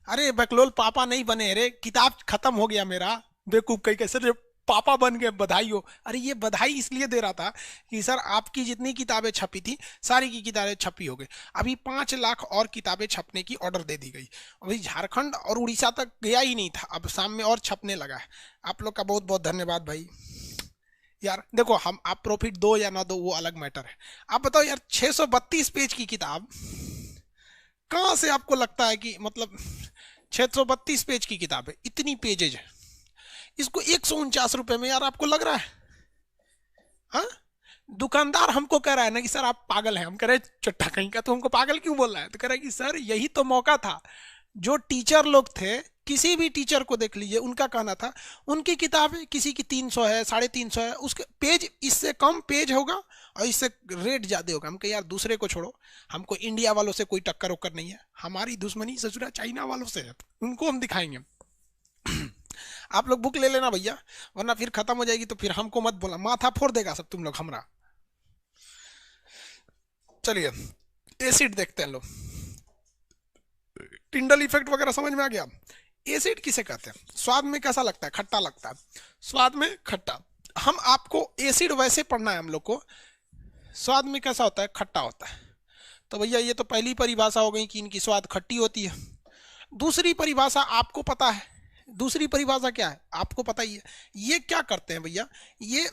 अरे बकलोल पापा नहीं बने, अरे किताब खत्म हो गया मेरा। बेवकूफ कहीं कैसे रे, पापा बन गए, बधाई हो। अरे ये बधाई इसलिए दे रहा था कि सर आपकी जितनी किताबें छपी थी सारी की किताबें छपी हो गई। अभी 5 लाख और किताबें छपने की ऑर्डर दे दी गई। अभी झारखंड और उड़ीसा तक गया ही नहीं था, अब शाम में और छपने लगा है। आप लोग का बहुत बहुत धन्यवाद भाई। यार देखो, हम आप प्रॉफिट दो या ना दो वो अलग मैटर है। आप बताओ यार, 632 पेज की किताब कहाँ से आपको लगता है कि मतलब 632 पेज की किताब है, इतनी पेजेज है, इसको 149 रुपए में यार आपको लग रहा है? हाँ, दुकानदार हमको कह रहा है ना कि सर आप पागल हैं। हम कह रहे हैं चट्टा कहीं का, तो हमको पागल क्यों बोल रहा है? तो कह रहा है कि सर यही तो मौका था। जो टीचर लोग थे, किसी भी टीचर को देख लीजिए, उनका कहना था उनकी किताबें किसी की 300 है, 350 है, उसके पेज इससे कम पेज होगा और इससे रेट ज्यादा होगा। हम कहे यार दूसरे को छोड़ो, हमको इंडिया वालों से कोई टक्कर वक्कर नहीं है, हमारी दुश्मनी ससुरा चाइना वालों से है, उनको हम दिखाएंगे। आप लोग बुक ले लेना भैया, वरना फिर खत्म हो जाएगी तो फिर हमको मत बोला, माथा फोड़ देगा सब तुम लोग हमारा। चलिए एसिड देखते हैं लोग। टिंडल इफेक्ट वगैरह समझ में आ गया। एसिड किसे कहते हैं? स्वाद में कैसा लगता है? खट्टा लगता है। स्वाद में खट्टा। हम आपको एसिड वैसे पढ़ना है हम लोग को, स्वाद में कैसा होता है? खट्टा होता है। तो भैया ये तो पहली परिभाषा हो गई कि इनकी स्वाद खट्टी होती है। दूसरी परिभाषा आपको पता है, दूसरी परिभाषा क्या है आपको पता ही है। ये क्या करते हैं भैया, ये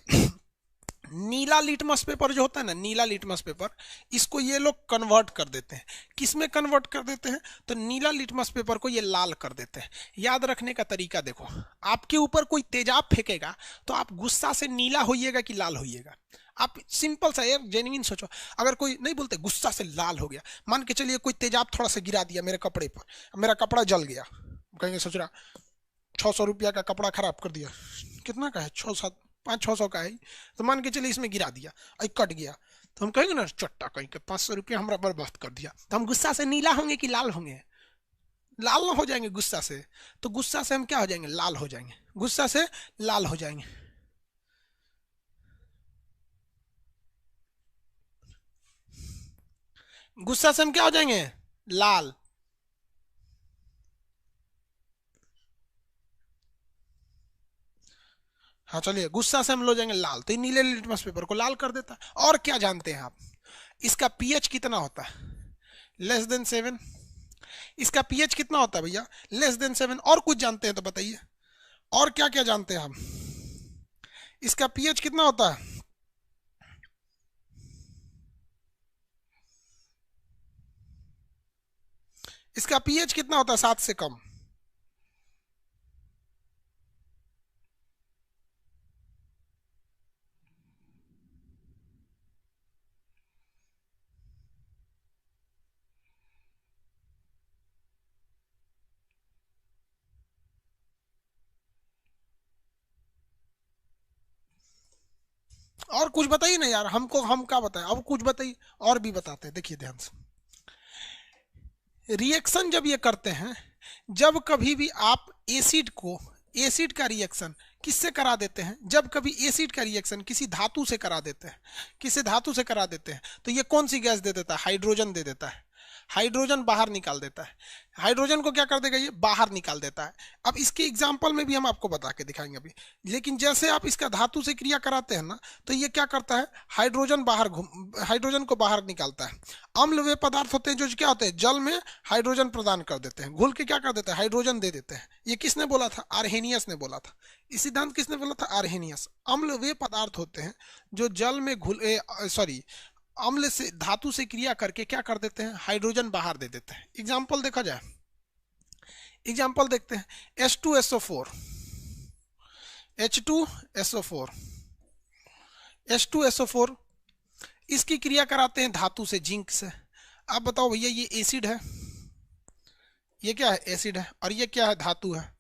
नीला लिटमस पेपर जो होता है ना, नीला लिटमस पेपर, इसको ये लोग कन्वर्ट कर देते हैं। किस में कन्वर्ट कर देते हैं? तो नीला लिटमस पेपर को ये लाल कर देते हैं। याद रखने का तरीका देखो, आपके ऊपर कोई तेजाब फेंकेगा तो आप गुस्सा से नीला होइएगा कि लाल होइएगा? आप सिंपल सा यार जेन्युइन सोचो। अगर कोई नहीं बोलते गुस्सा से लाल हो गया, मान के चलिए कोई तेजाब थोड़ा सा गिरा दिया मेरे कपड़े पर, मेरा कपड़ा जल गया, कहेंगे सोच रहा 600 रुपया का कपड़ा खराब कर दिया। कितना का है? 500-600 का है। तो मान के चलिए इसमें गिरा दिया, कट गया, तो हम कहेंगे ना चट्टा कहीं के 500 रुपया हमारा बर्बाद कर दिया। तो हम गुस्सा से नीला होंगे कि लाल होंगे? लाल ना हो जाएंगे गुस्सा से। तो गुस्सा से हम क्या हो जाएंगे? लाल हो जाएंगे। गुस्सा से लाल हो जाएंगे। गुस्सा से हम क्या हो जाएंगे? लाल। हाँ चलिए, गुस्सा से हम लो जाएंगे लाल, तो ये नीले लिटमस पेपर को लाल कर देता है। और क्या जानते हैं आप? इसका पीएच कितना होता है? <7। इसका पीएच कितना होता है भैया? <7। और कुछ जानते हैं तो बताइए, और क्या क्या जानते हैं हम? इसका पीएच कितना होता है? इसका पीएच कितना होता है 7 से कम? और कुछ बताइए ना यार, हमको हम क्या बताएं? अब कुछ बताइए, और भी बताते हैं, देखिए ध्यान से। रिएक्शन जब ये करते हैं, जब कभी भी आप एसिड का रिएक्शन किससे करा देते हैं? जब कभी एसिड का रिएक्शन किसी धातु से करा देते हैं, किसी धातु से करा देते हैं, तो ये कौन सी गैस दे देता है? हाइड्रोजन दे देता है। हाइड्रोजन बाहर निकाल देता है। हाइड्रोजन को क्या कर देगा? ये बाहर निकाल देता है। अब इसके एग्जाम्पल में भी हम आपको बता के दिखाएंगे अभी। लेकिन जैसे आप इसका धातु से क्रिया कराते हैं ना, तो ये क्या करता है? हाइड्रोजन को बाहर निकालता है। अम्ल वे पदार्थ होते हैं जो क्या होते हैं? जल में हाइड्रोजन प्रदान कर देते हैं, घुल के क्या कर देते हैं? हाइड्रोजन दे देते हैं। ये किसने बोला था? आर्हेनियस ने बोला था। इस सिद्धांत किसने बोला था? आर्हेनियस। अम्ल वे पदार्थ होते हैं जो जल में अम्ल से, धातु से क्रिया करके क्या कर देते हैं? हाइड्रोजन बाहर दे देते हैं। एग्जाम्पल देखा जाए, एग्जाम्पल देखते हैं। H2SO4, H2SO4, H2SO4, इसकी क्रिया कराते हैं धातु से, जिंक से। आप बताओ भैया, ये एसिड है, ये क्या है? एसिड है। और ये क्या है? धातु है।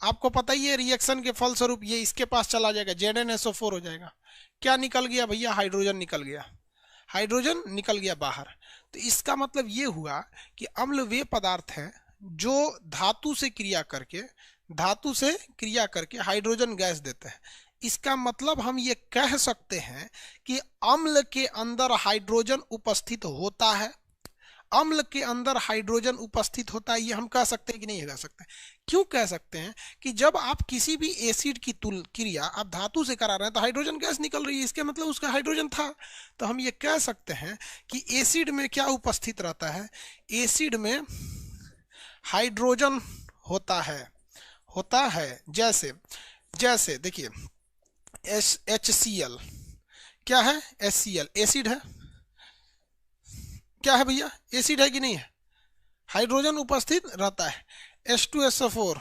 आपको पता ही है रिएक्शन के फलस्वरूप ये इसके पास चला जाएगा, ZnSO4 हो जाएगा। क्या निकल गया भैया? हाइड्रोजन निकल गया। हाइड्रोजन निकल गया बाहर। तो इसका मतलब ये हुआ कि अम्ल वे पदार्थ हैं जो धातु से क्रिया करके हाइड्रोजन गैस देते हैं। इसका मतलब हम ये कह सकते हैं कि अम्ल के अंदर हाइड्रोजन उपस्थित होता है। अम्ल के अंदर हाइड्रोजन उपस्थित होता है, ये हम कह सकते हैं कि नहीं कह सकते? क्यों कह सकते हैं? कि जब आप किसी भी एसिड की क्रिया आप धातु से करा रहे हैं तो हाइड्रोजन गैस निकल रही है, इसके मतलब उसका हाइड्रोजन था। तो हम ये कह सकते हैं कि एसिड में क्या उपस्थित रहता है? एसिड में हाइड्रोजन होता है। जैसे देखिए, HCl क्या है? HCl एसिड है। क्या है भैया? एसिड है कि नहीं है? हाइड्रोजन उपस्थित रहता है। H2SO4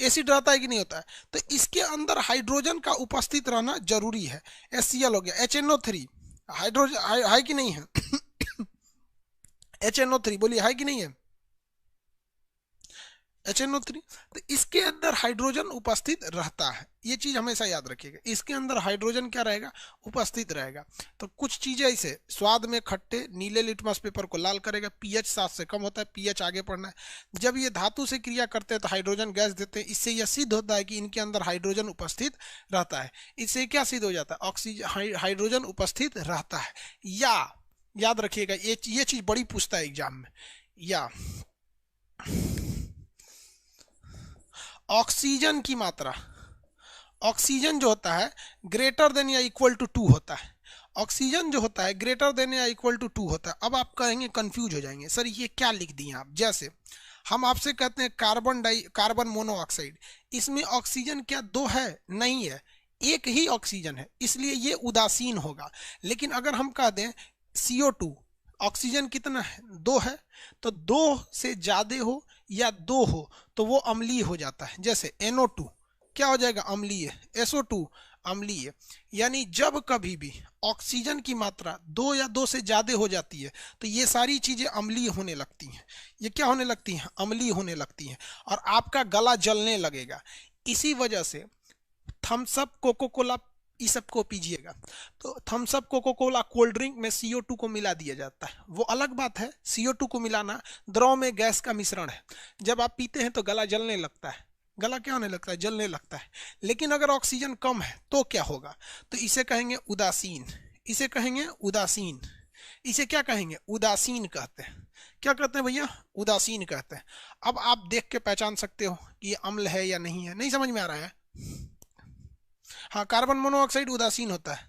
एसिड रहता है कि नहीं होता है? तो इसके अंदर हाइड्रोजन का उपस्थित रहना जरूरी है। HCl हो गया। HNO3 हाइड्रोजन है कि नहीं है? HNO3 बोलिए, है कि नहीं है? HNO3, तो इसके अंदर हाइड्रोजन उपस्थित रहता है। ये चीज हमेशा याद रखिएगा, इसके अंदर हाइड्रोजन क्या रहेगा? उपस्थित रहेगा। तो कुछ चीजें ऐसे, स्वाद में खट्टे, नीले लिटमस पेपर को लाल करेगा, पीएच 7 से कम होता है, पीएच आगे पढ़ना है। जब ये धातु से क्रिया करते हैं तो हाइड्रोजन गैस देते हैं। इससे यह सिद्ध होता है कि इनके अंदर हाइड्रोजन उपस्थित रहता है। इससे क्या सिद्ध हो जाता है? ऑक्सीजन, हाइड्रोजन उपस्थित रहता है। या याद रखिएगा, ये चीज बड़ी पूछता है एग्जाम में। या ऑक्सीजन की मात्रा, ऑक्सीजन जो होता है ग्रेटर देन या इक्वल टू 2 होता है। ऑक्सीजन जो होता है ग्रेटर देन या इक्वल टू 2 होता है। अब आप कहेंगे, कंफ्यूज हो जाएंगे, सर ये क्या लिख दिए आप? जैसे हम आपसे कहते हैं कार्बन मोनोऑक्साइड, इसमें ऑक्सीजन क्या दो है? नहीं है, एक ही ऑक्सीजन है, इसलिए ये उदासीन होगा। लेकिन अगर हम कह दें CO2, ऑक्सीजन कितना है? दो है, तो दो से ज्यादा हो या दो हो तो वो अम्लीय हो जाता है। जैसे NO2 क्या हो जाएगा? अम्लीय। SO2 अम्लीय। यानी जब कभी भी ऑक्सीजन की मात्रा दो या दो से ज्यादा हो जाती है तो ये सारी चीजें अम्लीय होने लगती हैं। ये क्या होने लगती हैं? अम्लीय होने लगती हैं, और आपका गला जलने लगेगा। इसी वजह से थम्स अप, कोको कोला, इस सब को पीजिएगा तो Thums Up, Coca Cola, cold drink में CO2 को मिला दिया जाता है। वो अलग बात है, CO2 को मिलाना द्रव में गैस का मिश्रण है। जब आप पीते हैं तो गला जलने लगता है, गला क्या होने लगता है? जलने लगता है। लेकिन अगर ऑक्सीजन कम है तो क्या होगा? तो इसे कहेंगे उदासीन, इसे कहेंगे उदासीन, इसे क्या कहेंगे? उदासीन कहते हैं। क्या कहते हैं भैया? उदासीन कहते हैं। अब आप देख के पहचान सकते हो कि ये अम्ल है या नहीं है। नहीं समझ में आ रहा है? हाँ, कार्बन मोनोऑक्साइड उदासीन होता है।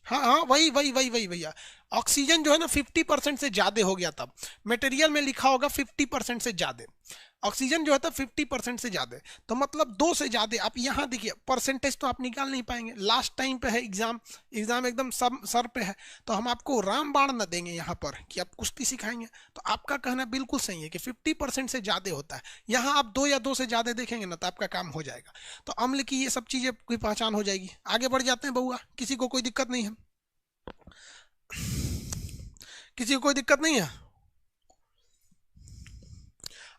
हाँ हाँ, वही वही वही वही भैया। ऑक्सीजन जो है ना 50% से ज्यादा हो गया, तब मटेरियल में लिखा होगा 50% से ज्यादा। ऑक्सीजन जो है था 50% से ज्यादा, तो मतलब दो से ज्यादा। आप यहाँ देखिए, परसेंटेज तो आप निकाल नहीं पाएंगे, लास्ट टाइम पे है एग्जाम, एग्जाम एकदम सर पे है, तो हम आपको रामबाण न देंगे यहाँ पर कि आप कुश्ती सिखाएंगे। तो आपका कहना बिल्कुल सही है कि 50% से ज्यादा होता है। यहाँ आप दो या दो से ज्यादा देखेंगे ना तो आपका काम हो जाएगा। तो अम्ल की ये सब चीजें की पहचान हो जाएगी। आगे बढ़ जाते हैं बउआ, किसी को कोई दिक्कत नहीं है? किसी को कोई दिक्कत नहीं है?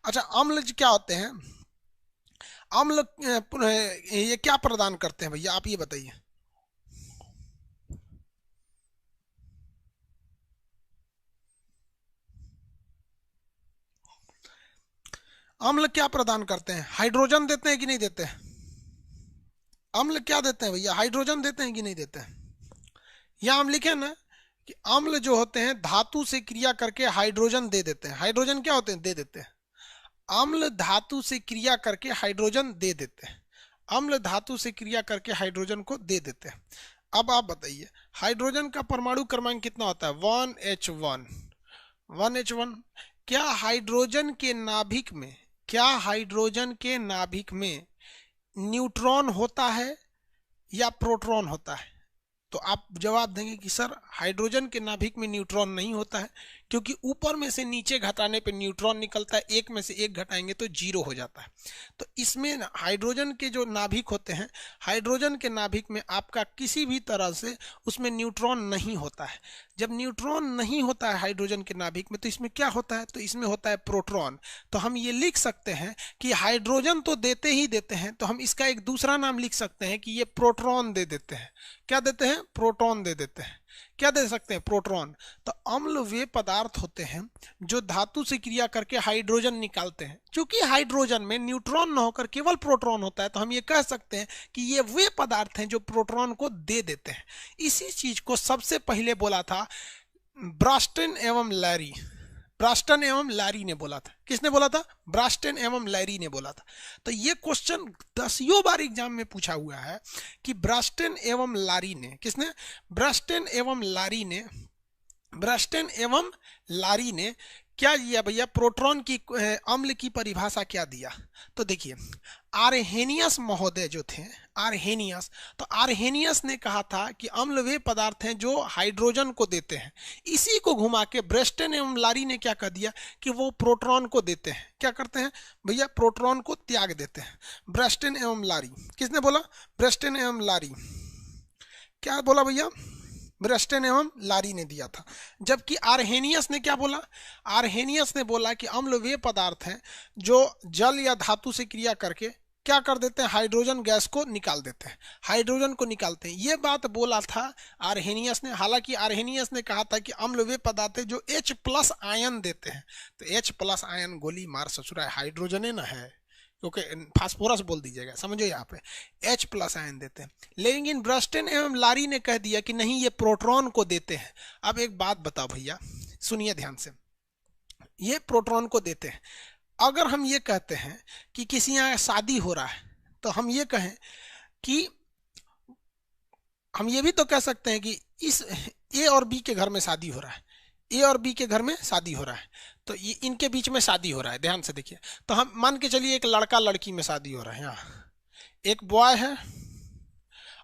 अच्छा, अम्ल क्या होते हैं? अम्ल ये क्या प्रदान करते हैं भैया, आप ये बताइए। अम्ल क्या प्रदान करते हैं? हाइड्रोजन देते हैं कि नहीं देते हैं? अम्ल क्या देते हैं भैया? हाइड्रोजन देते हैं कि नहीं देते हैं? या हम लिखे ना कि अम्ल जो होते हैं धातु से क्रिया करके हाइड्रोजन दे देते हैं। हाइड्रोजन क्या होते हैं? दे देते हैं। अम्ल धातु से क्रिया करके हाइड्रोजन दे देते हैं। अम्ल धातु से क्रिया करके हाइड्रोजन को दे देते हैं। अब आप बताइए, हाइड्रोजन का परमाणु क्रमांक कितना होता है? 1H1। 1H1। क्या हाइड्रोजन के नाभिक में, क्या हाइड्रोजन के नाभिक में न्यूट्रॉन होता है या प्रोटॉन होता है? तो आप जवाब देंगे कि सर हाइड्रोजन के नाभिक में न्यूट्रॉन नहीं होता है, क्योंकि ऊपर में से नीचे घटाने पे न्यूट्रॉन निकलता है, एक में से एक घटाएंगे तो जीरो हो जाता है। तो इसमें हाइड्रोजन के जो नाभिक होते हैं, हाइड्रोजन के नाभिक में आपका किसी भी तरह से उसमें न्यूट्रॉन नहीं होता है। जब न्यूट्रॉन नहीं होता है हाइड्रोजन के नाभिक में तो इसमें क्या होता है? तो इसमें होता है प्रोटॉन। तो हम ये लिख सकते हैं कि हाइड्रोजन तो देते ही देते हैं, तो हम इसका एक दूसरा नाम लिख सकते हैं कि ये प्रोटॉन दे देते हैं। क्या देते हैं? प्रोटॉन दे देते हैं। क्या दे सकते हैं? प्रोटॉन। तो अम्ल वे पदार्थ होते हैं जो धातु से क्रिया करके हाइड्रोजन निकालते हैं। क्योंकि हाइड्रोजन में न्यूट्रॉन न होकर केवल प्रोटॉन होता है, तो हम ये कह सकते हैं कि ये वे पदार्थ हैं जो प्रोटॉन को दे देते हैं। इसी चीज को सबसे पहले बोला था ब्रास्टन एवं लैरी। ब्रास्टन एवं लैरी ने बोला था। किसने बोला था? ब्रास्टन एवं लैरी ने बोला था। तो ये क्वेश्चन दसियों बार एग्जाम में पूछा हुआ है कि ब्रास्टन एवं लैरी ने, किसने? ब्रास्टन एवं लैरी ने, ब्रास्टन एवं लैरी ने क्या दिया भैया? प्रोटॉन की अम्ल की परिभाषा क्या दिया? तो देखिए, आर्हेनियस महोदय जो थे, आर्हेनियस, तो आर्हेनियस ने कहा था कि अम्ल वे पदार्थ हैं जो हाइड्रोजन को देते हैं। इसी को घुमा के ब्रेस्टन एवं लारी ने क्या कह दिया कि वो प्रोटॉन को देते हैं। क्या करते हैं भैया? प्रोटॉन को त्याग देते हैं। ब्रेस्टन एवं लारी, किसने बोला? ब्रेस्टन एवं लारी। क्या बोला भैया? ब्रेस्टन एवं लारी ने दिया था। जबकि आर्हेनियस ने क्या बोला? आर्हेनियस ने बोला कि अम्ल वे पदार्थ हैं जो जल या धातु से क्रिया करके क्या कर देते हैं? हाइड्रोजन गैस को निकाल देते हैं, हाइड्रोजन को निकालते हैं। ये बात बोला था आर्हेनियस ने। हालांकि आर्हेनियस ने कहा था कि अम्ल वे पदार्थ है जो H+ आयन देते हैं। तो H+ आयन गोली मार ससुरा हाइड्रोजन है ना, है, क्योंकि फास्फोरस बोल दीजिएगा, समझो यहाँ पे H+ आयन देते हैं। लेकिन ब्रस्टन एवं लारी ने कह दिया कि नहीं, ये प्रोटॉन को देते हैं। अब एक बात बताओ भैया, सुनिए ध्यान से, ये प्रोटॉन को देते हैं। अगर हम ये कहते हैं कि किसी यहाँ शादी हो रहा है, तो हम ये कहें कि हम ये भी तो कह सकते हैं कि इस ए और बी के घर में शादी हो रहा है, ए और बी के घर में शादी हो रहा है, तो ये इनके बीच में शादी हो रहा है, ध्यान से देखिए। तो हम मान के चलिए एक लड़का लड़की में शादी हो रहा है, यहाँ एक बॉय है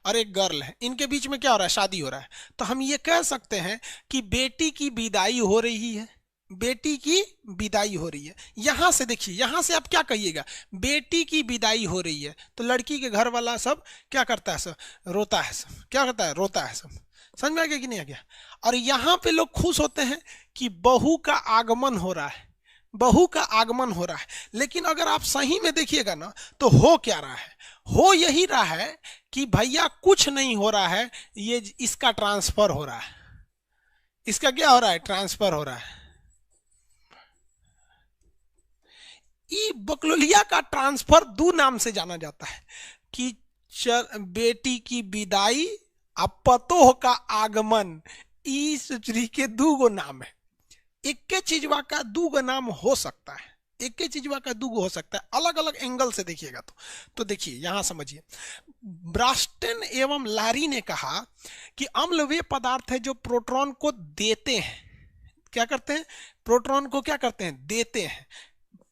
और एक गर्ल है, इनके बीच में क्या हो रहा है, शादी हो रहा है। तो हम ये कह सकते हैं कि बेटी की विदाई हो रही है, बेटी की विदाई हो रही है। यहां से देखिए, यहां से आप क्या कहिएगा, बेटी की विदाई हो रही है, तो लड़की के घर वाला सब क्या करता है, सब रोता है, सब क्या करता है, रोता है सब। समझ में आ गया कि नहीं आ गया? और यहां पे लोग खुश होते हैं कि बहू का आगमन हो रहा है, बहू का आगमन हो रहा है। लेकिन अगर आप सही में देखिएगा ना, तो हो क्या रहा है, हो यही रहा है कि भैया कुछ नहीं हो रहा है, ये इसका ट्रांसफर हो रहा है, इसका क्या हो रहा है, ट्रांसफर हो रहा है। ई बकलोलिया का ट्रांसफर दो नाम से जाना जाता है कि बेटी की विदाई और पतोह का आगमन, ई सुचरी के दू गो नाम है। एक के चीजवा का दू गो नाम हो सकता है, एक के चीजवा का दू गो हो सकता है, अलग अलग एंगल से देखिएगा। तो देखिए यहां समझिए, ब्रास्टन एवं लारी ने कहा कि अम्ल वे पदार्थ है जो प्रोटॉन को देते हैं, क्या करते हैं, प्रोटॉन को क्या करते हैं, देते हैं।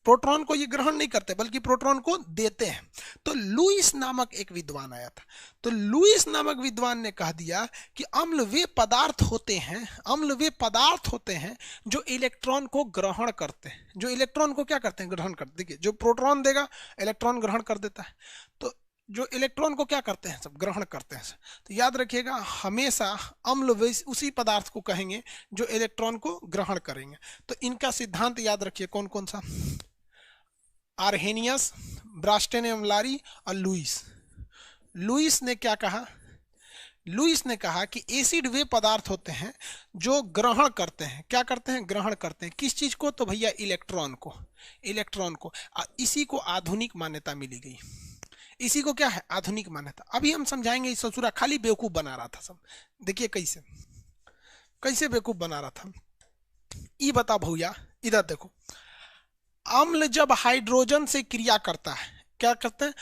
प्रोटॉन को ये ग्रहण नहीं करते बल्कि प्रोटॉन को देते हैं। तो लुईस नामक एक विद्वान आया था, तो लुईस नामक विद्वान ने कह दिया कि अम्ल वे पदार्थ होते हैं, अम्ल वे पदार्थ होते हैं जो इलेक्ट्रॉन को ग्रहण करते हैं, जो इलेक्ट्रॉन को क्या करते हैं, ग्रहण करते। देखिए जो प्रोटॉन देगा इलेक्ट्रॉन ग्रहण कर देता है, तो जो इलेक्ट्रॉन को क्या करते हैं, सब ग्रहण करते हैं। तो याद रखिएगा हमेशा अम्ल उसी पदार्थ को कहेंगे जो इलेक्ट्रॉन को ग्रहण करेंगे। तो इनका सिद्धांत याद रखिए कौन कौन सा, आर्हेनियस, ब्रास्टन एवं लारी और लुईस। लुईस ने क्या कहा, लुईस ने कहा कि एसिड वे पदार्थ होते हैं जो ग्रहण करते हैं, क्या करते हैं, ग्रहण करते हैं। किस चीज को, तो भैया इलेक्ट्रॉन को, इलेक्ट्रॉन को। इसी को आधुनिक मान्यता मिली गई, इसी को क्या है, आधुनिक मान्यता। अभी हम समझाएंगे, इस ससुरा खाली बेवकूफ बना रहा था सब। देखिए कैसे कैसे बेवकूफ बना रहा था। ये बता भैया, इधर देखो, अम्ल जब हाइड्रोजन से क्रिया करता है, क्या करते हैं,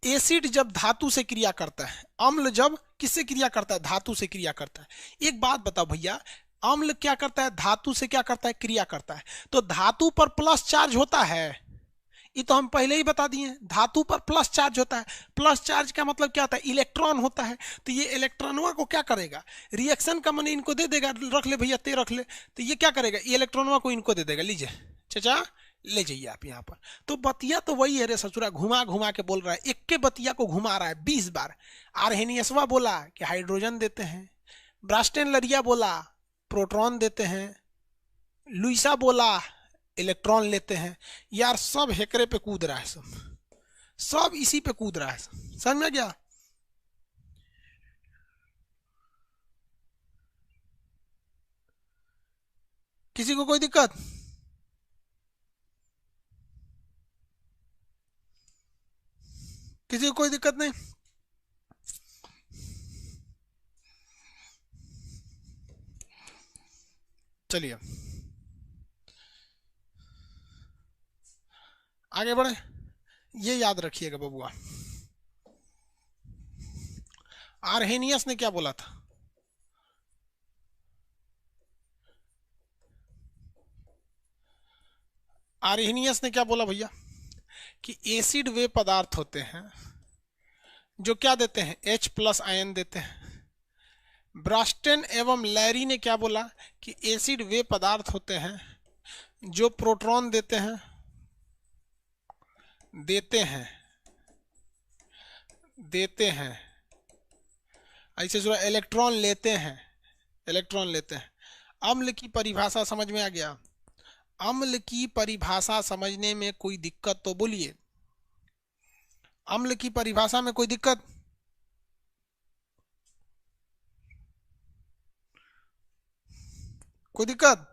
एसिड जब धातु से क्रिया करता है, अम्ल जब किससे क्रिया करता है, धातु से क्रिया करता है। एक बात बताओ भैया, अम्ल क्या करता है, धातु से क्या करता है, क्रिया करता है, तो धातु पर प्लस चार्ज होता है, ये तो हम पहले ही बता दिए, धातु पर प्लस चार्ज होता है। प्लस चार्ज का मतलब क्या होता है, इलेक्ट्रॉन होता है। तो ये इलेक्ट्रॉनवा को क्या करेगा, रिएक्शन का मन इनको दे देगा, रख ले भैया ते रख ले, तो ये क्या करेगा, ये इलेक्ट्रॉनवा को इनको दे देगा, लीजिए चाचा ले जाइए आप यहाँ पर। तो बतिया तो वही है रे ससुरा, घुमा घुमा के बोल रहा है, एक के बतिया को घुमा रहा है 20 बार। आर्हेनियसवा बोला कि हाइड्रोजन देते हैं, ब्रास्टन लरिया बोला प्रोटॉन देते हैं, लुइसा बोला इलेक्ट्रॉन लेते हैं। यार सब हेकरे पे कूद रहा है, सब सब इसी पे कूद रहा है, समझ में गया? किसी को कोई दिक्कत? किसी को कोई दिक्कत नहीं? चलिए आगे बढ़े। ये याद रखिएगा बबुआ, आर्हेनियस ने क्या बोला था, आर्हेनियस ने क्या बोला भैया, कि एसिड वे पदार्थ होते हैं जो क्या देते हैं, H प्लस आयन देते हैं। ब्रास्टन एवं लैरी ने क्या बोला, कि एसिड वे पदार्थ होते हैं जो प्रोटॉन देते हैं, देते हैं, देते हैं, ऐसे जो इलेक्ट्रॉन लेते हैं, इलेक्ट्रॉन लेते हैं। अम्ल की परिभाषा समझ में आ गया? अम्ल की परिभाषा समझने में कोई दिक्कत तो बोलिए, अम्ल की परिभाषा में कोई दिक्कत? कोई दिक्कत?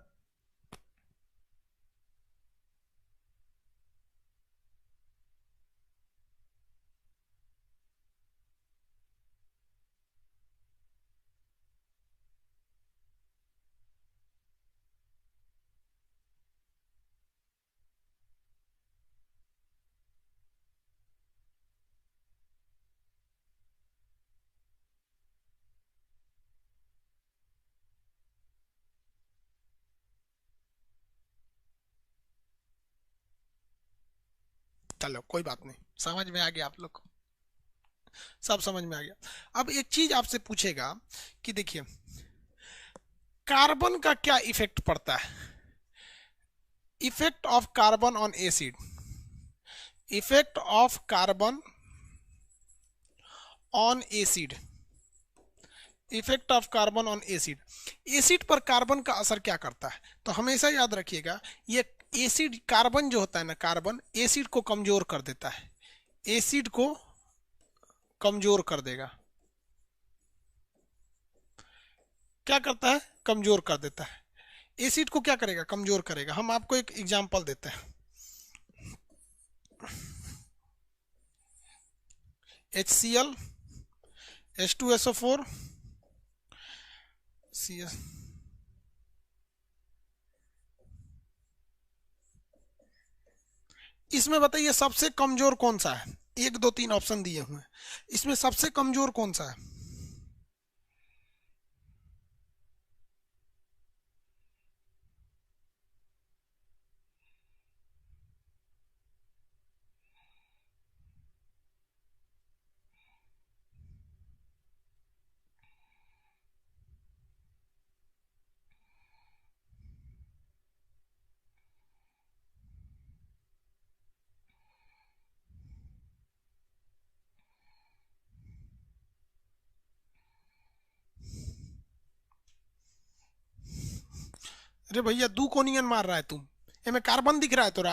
चलो कोई बात नहीं, समझ में आ गया आप लोग को, सब समझ में आ गया। अब एक चीज आपसे पूछेगा कि देखिए कार्बन का क्या इफेक्ट पड़ता है, effect of carbon on acid, effect of carbon on acid, effect of carbon on acid, acid पर कार्बन का असर क्या करता है। तो हमेशा याद रखिएगा ये एसिड, कार्बन जो होता है ना, कार्बन एसिड को कमजोर कर देता है, एसिड को कमजोर कर देगा, क्या करता है, कमजोर कर देता है। एसिड को क्या करेगा, कमजोर करेगा। हम आपको एक एग्जांपल देते हैं, HCl H2SO4 CS, इसमें बताइए सबसे कमजोर कौन सा है, 1 2 3 ऑप्शन दिए हुए हैं, इसमें सबसे कमजोर कौन सा है। अरे भैया दू कोनियन मार रहा है तुम, में कार्बन दिख रहा है तोरा,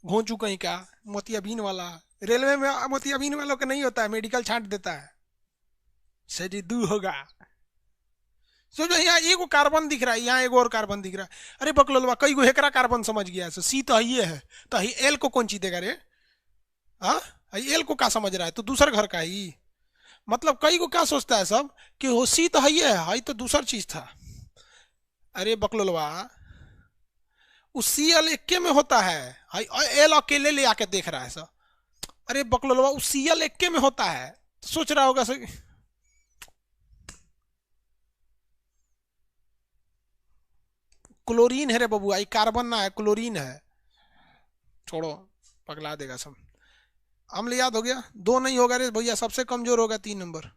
घोंचू कहीं का, मोतियाबिंद वाला। रेलवे में मोतियाबिंद वालों का नहीं होता है, मेडिकल छांट देता है, सही दू होगा। सोचो यहाँ एगो कार्बन दिख रहा है, यहाँ एगो और कार्बन दिख रहा है। अरे बकलोलवा कई गो हेकरा कार्बन समझ गया है, सी तो ये है, तो ही एल को कौन चीज देगा रे, हाँ एल को क्या समझ रहा है, तो दूसर घर का ही, मतलब कई को क्या सोचता है सब कि हो सी तो ये है, हाई तो दूसर चीज था। अरे बकलोलवा उस सी एल इक्के में होता है, हाई एल अकेले ले आके देख रहा है सब। अरे बकलोलवा उस सी एल इक्के में होता है, तो सोच रहा होगा सर क्लोरीन है रे बबुआ, ये कार्बन ना है, क्लोरीन है। छोड़ो, पगला देगा सब। अम्ल याद हो गया, 2 नहीं होगा रे भैया, सबसे कमजोर होगा 3 नंबर।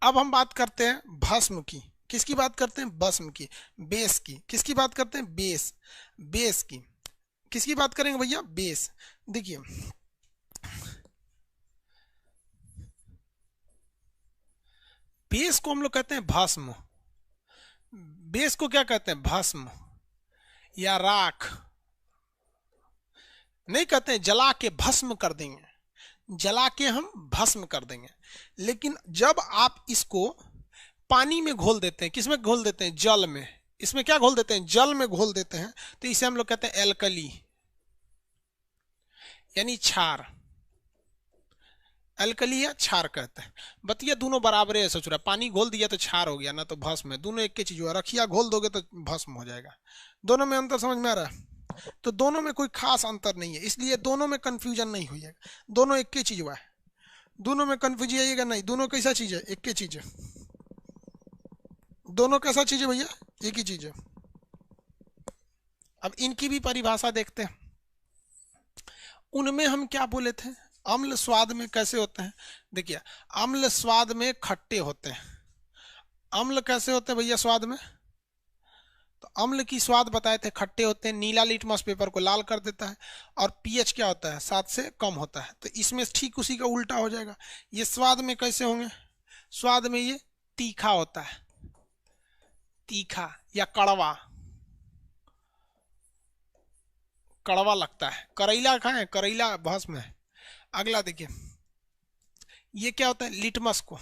अब हम बात करते हैं भस्म की, किसकी बात करते हैं, भस्म की, बेस की, किसकी बात करते हैं, बेस, बेस की, किसकी बात करेंगे भैया, बेस। देखिए बेस को हम लोग कहते हैं भस्म, बेस को क्या कहते हैं, भस्म या राख, नहीं कहते हैं जला के भस्म कर देंगे, जला के हम भस्म कर देंगे। लेकिन जब आप इसको पानी में घोल देते हैं, किसमें घोल देते हैं, जल में, इसमें क्या घोल देते हैं, जल में घोल देते हैं, तो इसे हम लोग कहते हैं एल्कली, यानी क्षार, एल्कली या क्षार कहते हैं। बतिया दोनों बराबर है, सोच रहा पानी घोल दिया तो क्षार हो गया ना, तो भस्म है, दोनों एक ही चीज हुआ। रखिया घोल दोगे तो भस्म हो जाएगा। दोनों में अंतर समझ में आ रहा है, तो दोनों में कोई खास अंतर नहीं है, इसलिए दोनों में कंफ्यूजन नहीं होगा, दोनों एक ही चीज हुआ है, दोनों में कंफ्यूजन आइएगा नहीं। दोनों कैसा चीज है, एक ही चीज है, दोनों कैसा चीज है भैया, एक ही चीज है। अब इनकी भी परिभाषा देखते हैं, उनमें हम क्या बोले थे, अम्ल स्वाद में कैसे होते हैं। देखिए अम्ल स्वाद में खट्टे होते हैं, अम्ल कैसे होते हैं भैया स्वाद में, तो अम्ल की स्वाद बताए थे, खट्टे होते हैं, नीला लिटमस पेपर को लाल कर देता है, और पीएच क्या होता है, 7 से कम होता है। तो इसमें ठीक उसी का उल्टा हो जाएगा, ये स्वाद में कैसे होंगे, स्वाद में ये तीखा होता है, तीखा या कड़वा, कड़वा लगता है। करेला खाएं, करेला भस्म है। अगला देखिए ये क्या होता है, लिटमस को,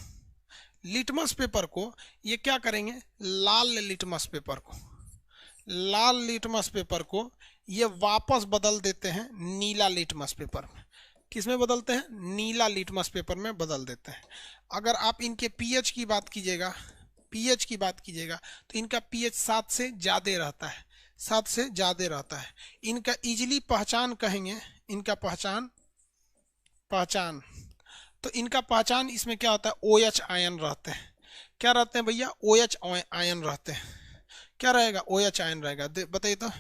लिटमस पेपर को ये क्या करेंगे, लाल लिटमस पेपर को, लाल लिटमस पेपर को ये वापस बदल देते हैं नीला लिटमस पेपर में। किस में बदलते हैं, नीला लिटमस पेपर में बदल देते हैं। अगर आप इनके पीएच की बात कीजिएगा, पीएच की बात कीजिएगा, तो इनका पीएच 7 से ज़्यादा रहता है, 7 से ज़्यादा रहता है। इनका इजीली पहचान कहेंगे, इनका पहचान तो इनका पहचान इसमें क्या होता है, ओ एच आयन रहते हैं। क्या रहते हैं भैया, ओ एच आयन रहते हैं। क्या रहेगा, ओ एच आयन रहेगा, बताइए तो।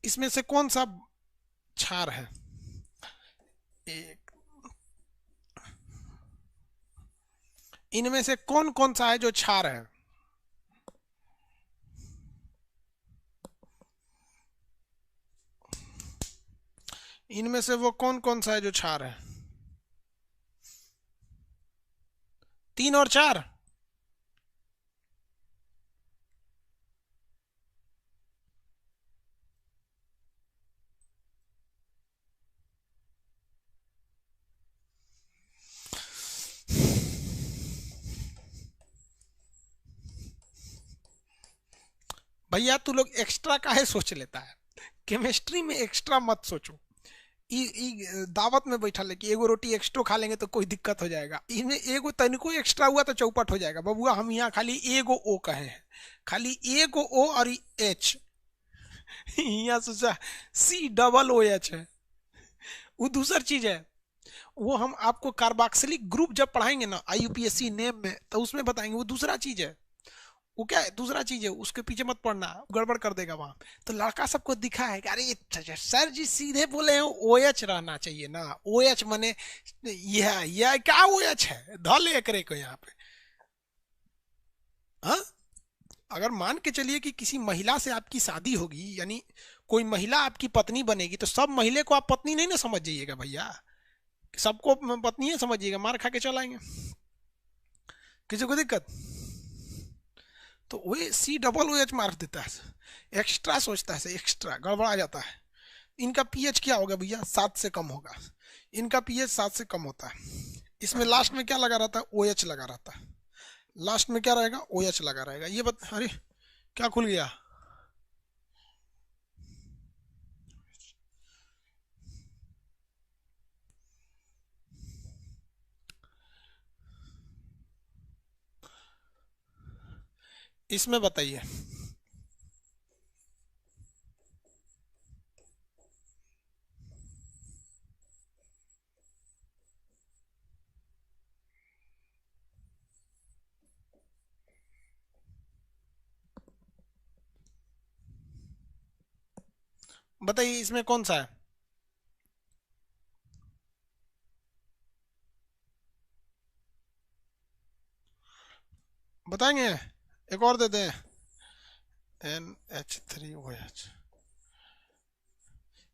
इसमें से कौन सा क्षार है, एक, इनमें से कौन कौन सा है जो क्षार है? इनमें से वो कौन कौन सा है जो क्षार है? 3 और 4। भैया तू लोग एक्स्ट्रा काहे सोच लेता है, केमिस्ट्री में एक्स्ट्रा मत सोचो। दावत में बैठा ले कि एगो रोटी एक्स्ट्रा खा लेंगे तो कोई दिक्कत हो जाएगा, इनमें एगो तनिको एक्स्ट्रा हुआ तो चौपट हो जाएगा बबुआ। हम यहाँ खाली एगो ओ कहे हैं, खाली एगो ओ और एच। यहाँ सोचा सी डबल ओ एच है, वो दूसर चीज है। वो हम आपको कार्बोक्सिलिक ग्रुप जब पढ़ाएंगे ना आईयूपीएससी नेम में, तो उसमें बताएंगे, वो दूसरा चीज है। वो क्या है, दूसरा चीज है, उसके पीछे मत पड़ना, गड़बड़ कर देगा वहां। तो लड़का सबको दिखा है कि अरे ये सर जी सीधे बोले हैं ओ एच रहना चाहिए ना, ओ एच मने यह क्या ओ एच है, धल एकरे को यहाँ पे। हाँ, अगर मान के चलिए कि किसी महिला से आपकी शादी होगी, यानी कोई महिला आपकी पत्नी बनेगी, तो सब महिला को आप पत्नी नहीं ना समझ जाइएगा भैया, सबको पत्नी ही समझिएगा, मार खा के चलाएंगे, किसी को दिक्कत। तो वही सी डबल ओ एच मार देता है, एक्स्ट्रा सोचता है, एक्स्ट्रा गड़बड़ा जाता है। इनका पीएच क्या होगा भैया, 7 से कम होगा, इनका पीएच 7 से कम होता है। इसमें लास्ट में क्या लगा रहता है, ओ एच लगा रहता है, लास्ट में क्या रहेगा, ओ एच लगा रहेगा। ये अरे क्या खुल गया, इसमें बताइए। बताइए इसमें कौन सा है, बताएंगे, एक और देते हैं, NH3OH।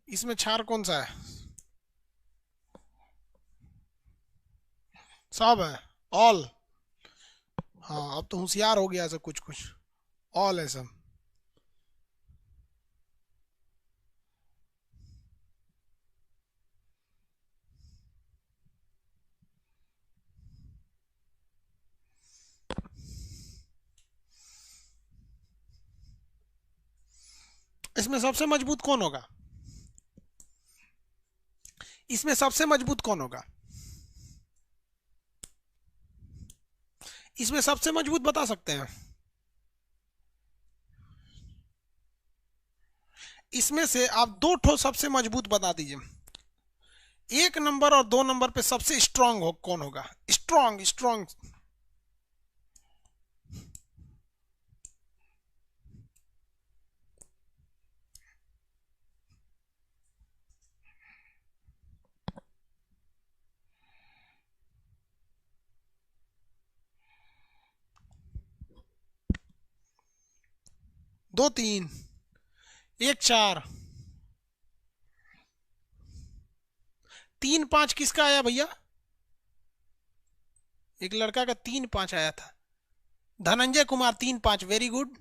इसमें क्षार कौन सा है, सब है, ऑल। हाँ अब तो होशियार हो गया सब, कुछ कुछ ऑल है सब। इसमें सबसे मजबूत कौन होगा, इसमें सबसे मजबूत कौन होगा, इसमें सबसे मजबूत बता सकते हैं? इसमें से आप 2 ठो सबसे मजबूत बता दीजिए, 1 नंबर और 2 नंबर पे सबसे स्ट्रांग हो कौन होगा, स्ट्रांग स्ट्रांग। 2 3, 1 4, 3 5 किसका आया भैया, एक लड़का का 3 5 आया था, धनंजय कुमार 3 5, वेरी गुड,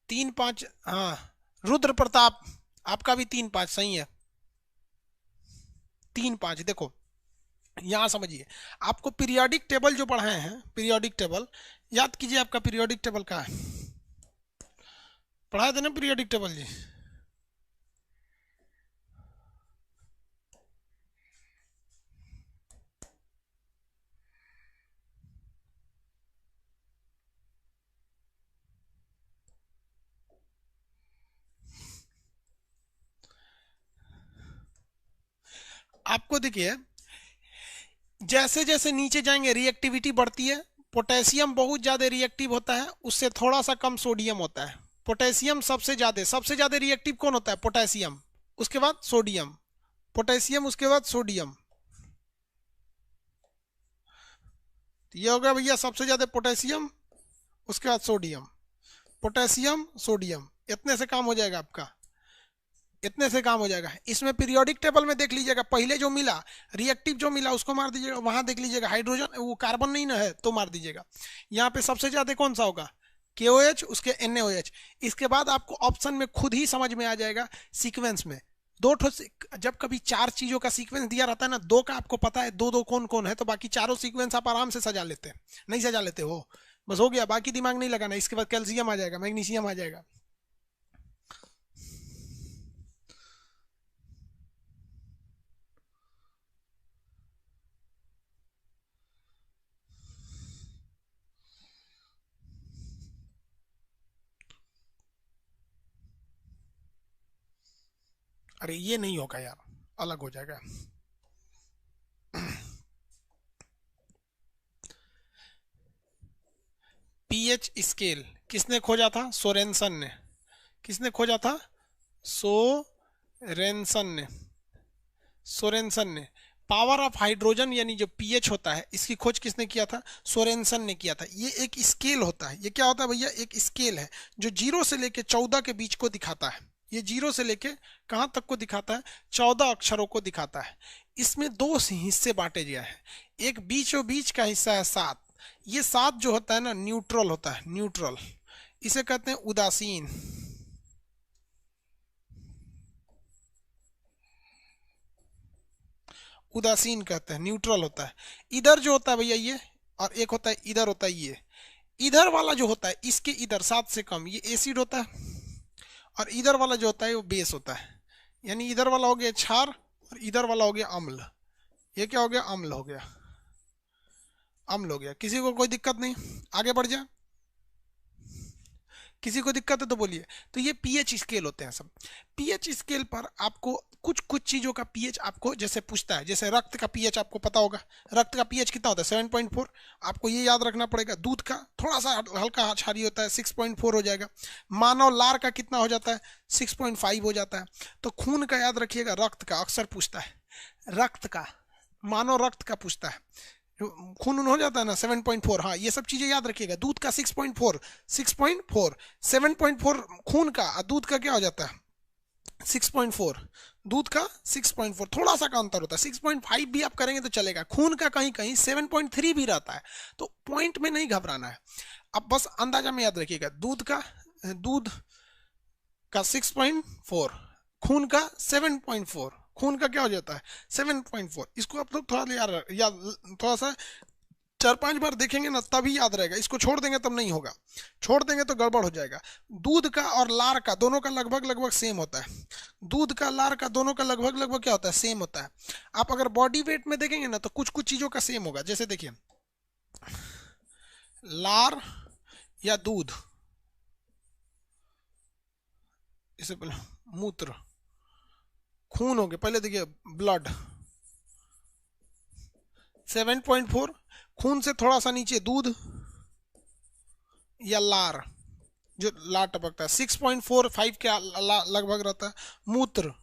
3 5। हाँ रुद्र प्रताप आपका भी 3 5 सही है, 3 5। देखो यहां समझिए, आपको पीरियोडिक टेबल जो पढ़ाए हैं, पीरियोडिक टेबल याद कीजिए, आपका पीरियोडिक टेबल का है, पढ़ाए थे ना पीरियोडिक टेबल जी। आपको देखिए जैसे जैसे नीचे जाएंगे रिएक्टिविटी बढ़ती है। पोटेशियम बहुत ज्यादा रिएक्टिव होता है, उससे थोड़ा सा कम सोडियम होता है। पोटेशियम सबसे ज्यादा रिएक्टिव कौन होता है? पोटेशियम, उसके बाद सोडियम। पोटेशियम उसके बाद सोडियम। तो ये हो गया भैया सबसे ज्यादा पोटेशियम, उसके बाद सोडियम। पोटेशियम सोडियम, इतने से काम हो जाएगा आपका, इतने से काम हो जाएगा। इसमें पीरियोडिक टेबल में देख लीजिएगा, पहले जो मिला रिएक्टिव जो मिला उसको मार दीजिएगा, वहां देख लीजिएगा हाइड्रोजन वो कार्बन नहीं ना है तो मार दीजिएगा। यहाँ पे सबसे ज्यादा कौन सा होगा? KOH, उसके NaOH। इसके बाद आपको ऑप्शन में खुद ही समझ में आ जाएगा सीक्वेंस में। जब कभी चार चीजों का सीक्वेंस दिया रहता है ना, दो का आपको पता है दो दो कौन कौन है, तो बाकी चारों सीक्वेंस आप आराम से सजा लेते हैं। नहीं सजा लेते हो, बस हो गया, बाकी दिमाग नहीं लगाना। इसके बाद कैल्शियम आ जाएगा, मैग्नीशियम आ जाएगा। अरे ये नहीं होगा यार, अलग हो जाएगा। पीएच स्केल किसने खोजा था? सोरेनसन ने। किसने खोजा था? सोरेनसन ने। सोरेनसन ने। पावर ऑफ हाइड्रोजन यानी जो पीएच होता है, इसकी खोज किसने किया था? सोरेनसन ने किया था। ये एक स्केल होता है। ये क्या होता है भैया? एक स्केल है जो 0 से लेके 14 के बीच को दिखाता है। ये 0 से लेके कहां तक को दिखाता है? 14 अक्षरों को दिखाता है। इसमें दो हिस्से बांटे गया है। एक बीचों बीच का हिस्सा है 7। ये 7 जो होता है ना, न्यूट्रल होता है, न्यूट्रल। इसे कहते हैं उदासीन। उदासीन कहते हैं, न्यूट्रल होता है। इधर जो होता है भैया ये, और एक होता है इधर होता है ये। इधर वाला जो होता है, इसके इधर 7 से कम, ये एसिड होता है। और इधर वाला जो होता है वो बेस होता है। यानी इधर वाला हो गया क्षार और इधर वाला हो गया अम्ल। ये क्या हो गया? अम्ल हो गया। अम्ल हो गया। किसी को कोई दिक्कत नहीं? आगे बढ़ जाए। किसी को दिक्कत है तो बोलिए। तो ये पीएच स्केल होते हैं सब। पीएच स्केल पर आपको कुछ कुछ चीजों का पीएच आपको जैसे पूछता है, जैसे रक्त का पीएच आपको पता होगा। रक्त का पीएच कितना होता है? 7.4। आपको ये याद रखना पड़ेगा। दूध का थोड़ा सा हल्का क्षारीय होता है, 6.4 हो जाएगा। मानव लार का कितना हो जाता है? 6.5 हो जाता है। तो खून का याद रखिएगा, रक्त का अक्सर पूछता है। रक्त का, मानव रक्त का पूछता है। खून हो जाता है ना 7.4। हाँ, ये सब चीजें याद रखिएगा। दूध का 6.4, 6.4, 7.4 खून का, और दूध का क्या हो जाता है? 6.4। दूध का 6.4, थोड़ा सा का अंतर होता है। 6.5 भी आप करेंगे तो चलेगा। खून का कहीं कहीं 7.3 भी रहता है। तो पॉइंट में नहीं घबराना है, अब बस अंदाजा में याद रखिएगा। दूध का 6.4, खून का 7.4। खून का क्या हो जाता है? 7.4। इसको आप लोग थोड़ा याद थोड़ा सा 4-5 बार देखेंगे ना तभी याद रहेगा। इसको छोड़ देंगे तब नहीं होगा, छोड़ देंगे तो गड़बड़ हो जाएगा। दूध का और लार का दोनों का लगभग लगभग सेम होता है। दूध का लार का दोनों का लगभग लगभग क्या होता है? सेम होता है। आप अगर बॉडी वेट में देखेंगे ना तो कुछ कुछ चीजों का सेम होगा। जैसे देखिए, लार या दूध, इसे मूत्र, खून हो गया। पहले देखिए ब्लड 7.4, खून से थोड़ा सा नीचे दूध या लार, जो लार टपकता है 6.45 के लगभग रहता है। मूत्र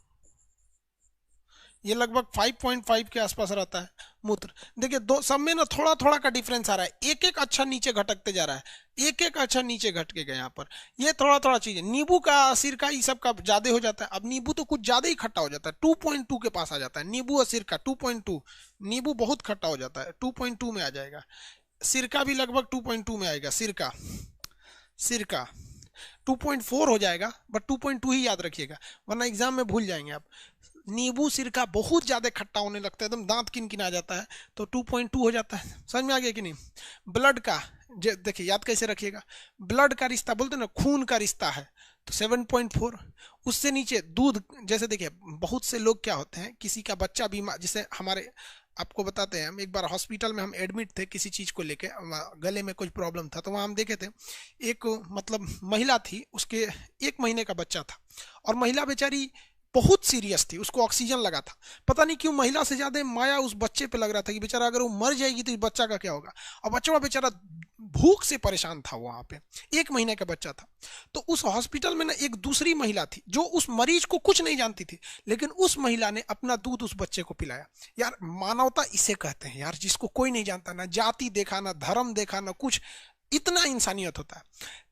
ये लगभग 5.5 के आसपास रहता है। मूत्र देखिए, दो सब में ना थोड़ा थोड़ा का डिफरेंस आ रहा है। एक एक अच्छा नीचे घटकते जा रहा है, एक एक अच्छा नीचे घट के गया यहाँ पर। ये थोड़ा थोड़ा चीज है। नींबू का, सिरका, ये सब का ज्यादा हो जाता है। अब नींबू तो कुछ ज्यादा ही खट्टा हो जाता है, 2.2 के पास आ जाता है। नींबू और सिरका 2.2। नींबू बहुत खट्टा हो जाता है, 2.2 में आ जाएगा। सिरका भी लगभग 2.2 में आएगा। सिरका सिरका 2.4 हो जाएगा, बट 2.2 ही याद रखिएगा, वरना एग्जाम में भूल जाएंगे आप। नींबू सिरका बहुत ज्यादा खट्टा होने लगता है, एकदम दांत किनकिना जाता है, तो 2.2 हो जाता है। समझ में आ गया कि नहीं? ब्लड का देखिए याद कैसे रखिएगा, ब्लड का रिश्ता बोलते हैं ना, खून का रिश्ता है, तो 7.4। उससे नीचे दूध, जैसे देखिए बहुत से लोग क्या होते हैं, किसी का बच्चा बीमार, जैसे हमारे आपको बताते हैं, हम एक बार हॉस्पिटल में हम एडमिट थे किसी चीज़ को लेके, गले में कुछ प्रॉब्लम था, तो वहाँ हम देखे थे एक मतलब महिला थी, उसके 1 महीने का बच्चा था, और महिला बेचारी बहुत सीरियस थी, उसको ऑक्सीजन लगा था। पता नहीं क्यों महिला से ज्यादा माया उस बच्चे पे लग रहा था कि बेचारा अगर वो मर जाएगी तो इस बच्चा का क्या होगा। और बच्चा बेचारा भूख से परेशान था वहां पे, 1 महीने का बच्चा था। तो उस हॉस्पिटल में ना एक दूसरी महिला थी जो उस मरीज को कुछ नहीं जानती थी, लेकिन उस महिला ने अपना दूध उस बच्चे को पिलाया। यार मानवता इसे कहते हैं यार, जिसको कोई नहीं जानता, ना जाति देखा, ना धर्म देखा, ना कुछ, इतना इंसानियत होता है।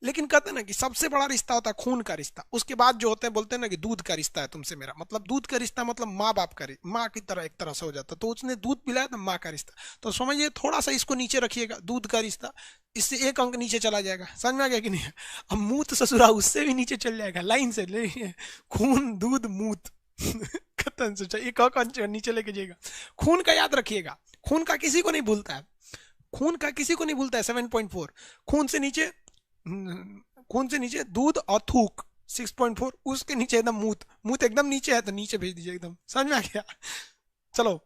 लेकिन कहते हैं ना कि सबसे बड़ा रिश्ता होता है खून का रिश्ता, उसके बाद जो होते हैं बोलते हैं ना कि दूध का रिश्ता है तुमसे मेरा, मतलब दूध का रिश्ता मतलब माँ बाप का, माँ की तरह एक तरह से हो जाता, तो उसने दूध पिलाया तो माँ का रिश्ता। तो समझिए थोड़ा सा इसको नीचे रखिएगा, दूध का रिश्ता, इससे 1 अंक नीचे चला जाएगा। समझ में आ गया कि नहीं? अब मूत ससुरा उससे भी नीचे चल जाएगा, लाइन से ले, खून दूध मूत खत्म, सोचा 1 अंक नीचे लेके जाएगा। खून का याद रखिएगा, खून का किसी को नहीं भूलता है, खून का किसी को नहीं भूलता है 7.4। खून से नीचे, खून से नीचे दूध और थूक 6.4, उसके नीचे एकदम मूत, मूत एकदम नीचे है तो नीचे भेज दीजिए एकदम। समझ में आ गया? चलो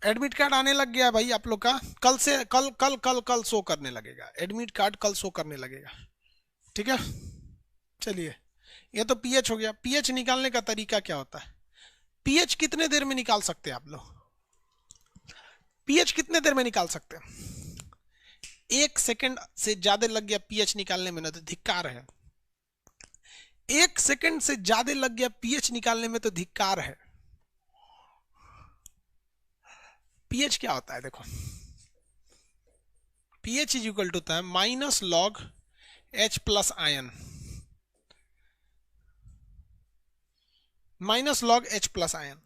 एडमिट कार्ड आने लग गया भाई आप लोग का, कल से कल कल कल कल शो करने लगेगा, एडमिट कार्ड कल शो करने लगेगा, ठीक है? चलिए, ये तो पीएच हो गया। पीएच निकालने का तरीका क्या होता है? पीएच कितने देर में निकाल सकते हैं आप लोग? पीएच कितने देर में निकाल सकते हैं? 1 सेकंड से ज्यादा लग गया पीएच निकालने में ना तो धिक्कार है। 1 सेकंड से ज्यादा लग गया पीएच निकालने में तो धिक्कार है। पीएच क्या होता है देखो, पीएच इज इक्वल टू होता है minus log H plus ion, minus log H plus ion.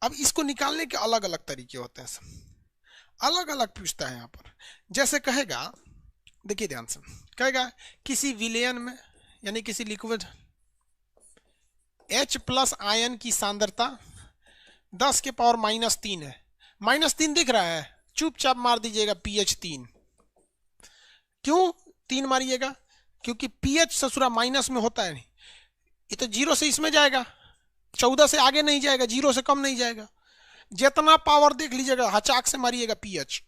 अब इसको निकालने के अलग अलग तरीके होते हैं, अलग अलग पूछता है यहाँ पर। जैसे कहेगा, देखिए ध्यान से, कहेगा किसी विलयन में यानी किसी लिक्विड H प्लस आयन की सांद्रता 10 के पावर -3 है। -3 दिख रहा है, चुपचाप मार दीजिएगा pH 3। क्यों 3 मारिएगा? क्योंकि pH ससुरा माइनस में होता है नहीं, ये तो 0 से इसमें जाएगा, 14 से आगे नहीं जाएगा, 0 से कम नहीं जाएगा। जितना पावर देख लीजिएगा हचाक से मारिएगा pH,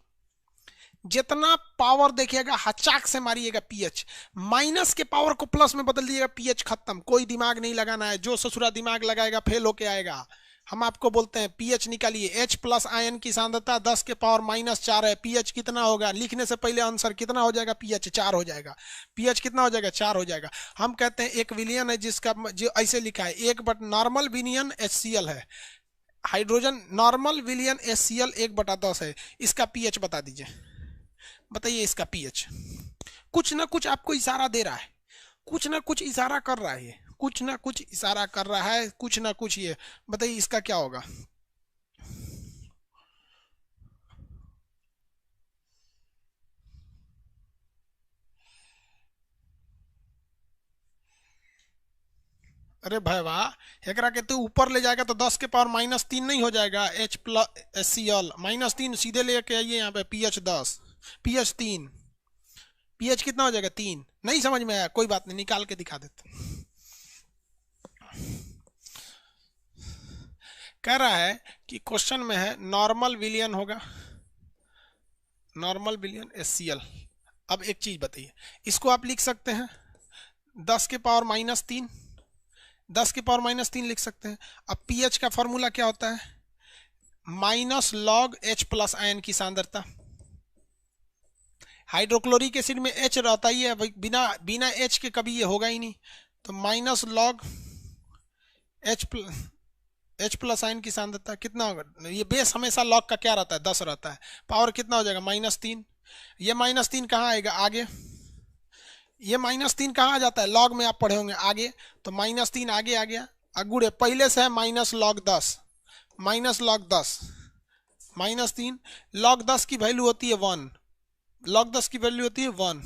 जितना पावर देखिएगा हचाक से मारिएगा pH। माइनस के पावर को प्लस में बदल दीजिएगा, pH खत्म। कोई दिमाग नहीं लगाना है, जो ससुरा दिमाग लगाएगा फेल होके आएगा। हम आपको बोलते हैं pH निकालिए, H प्लस आयन की सांद्रता 10 के पावर -4 है, pH कितना होगा? लिखने से पहले आंसर कितना हो जाएगा? pH 4 हो जाएगा। pH कितना हो जाएगा? 4 हो जाएगा। हम कहते हैं एक विलियन है जिसका जो ऐसे लिखा है 1/नॉर्मल विलियन HCl है, हाइड्रोजन नॉर्मल विलियन HCl 1/10 है। इसका pH बता दीजिए, बताइए इसका pH। कुछ ना कुछ आपको इशारा दे रहा है, कुछ ना कुछ इशारा कर रहा है, कुछ ना कुछ इशारा कर रहा है, कुछ ना कुछ। ये बताइए इसका क्या होगा? अरे भाई वाह, एकरा के तू ऊपर ले जाएगा तो 10 के पावर -3 नहीं हो जाएगा? H प्लस HCl -3 सीधे लेके आइए यहाँ पे, pH 10, pH 3, pH कितना हो जाएगा? 3। नहीं समझ में आया? कोई बात नहीं, निकाल के दिखा देते। कह रहा है कि क्वेश्चन में है नॉर्मल विलियन होगा, नॉर्मल विलियन HCl। अब एक चीज बताइए, इसको आप लिख सकते हैं 10 के पावर -3, 10 के पावर -3 लिख सकते हैं। अब pH का फॉर्मूला क्या होता है? Minus log H plus ion की सांद्रता। हाइड्रोक्लोरिक एसिड में H रहता ही है, बिना बिना H के कभी ये होगा ही नहीं, तो minus log H plus ion की सांद्रता कितना होगा? ये बेस हमेशा लॉग का क्या रहता है? 10 रहता है। पावर कितना हो जाएगा? -3। ये -3 कहाँ आएगा? आगे। ये -3 कहाँ आ जाता है? लॉग में आप पढ़े होंगे आगे, तो -3 आगे आ गया। अगुड़े पहले से है -log 10, -log 10, -3। log 10 की वैल्यू होती है 1, log 10 की वैल्यू होती है 1,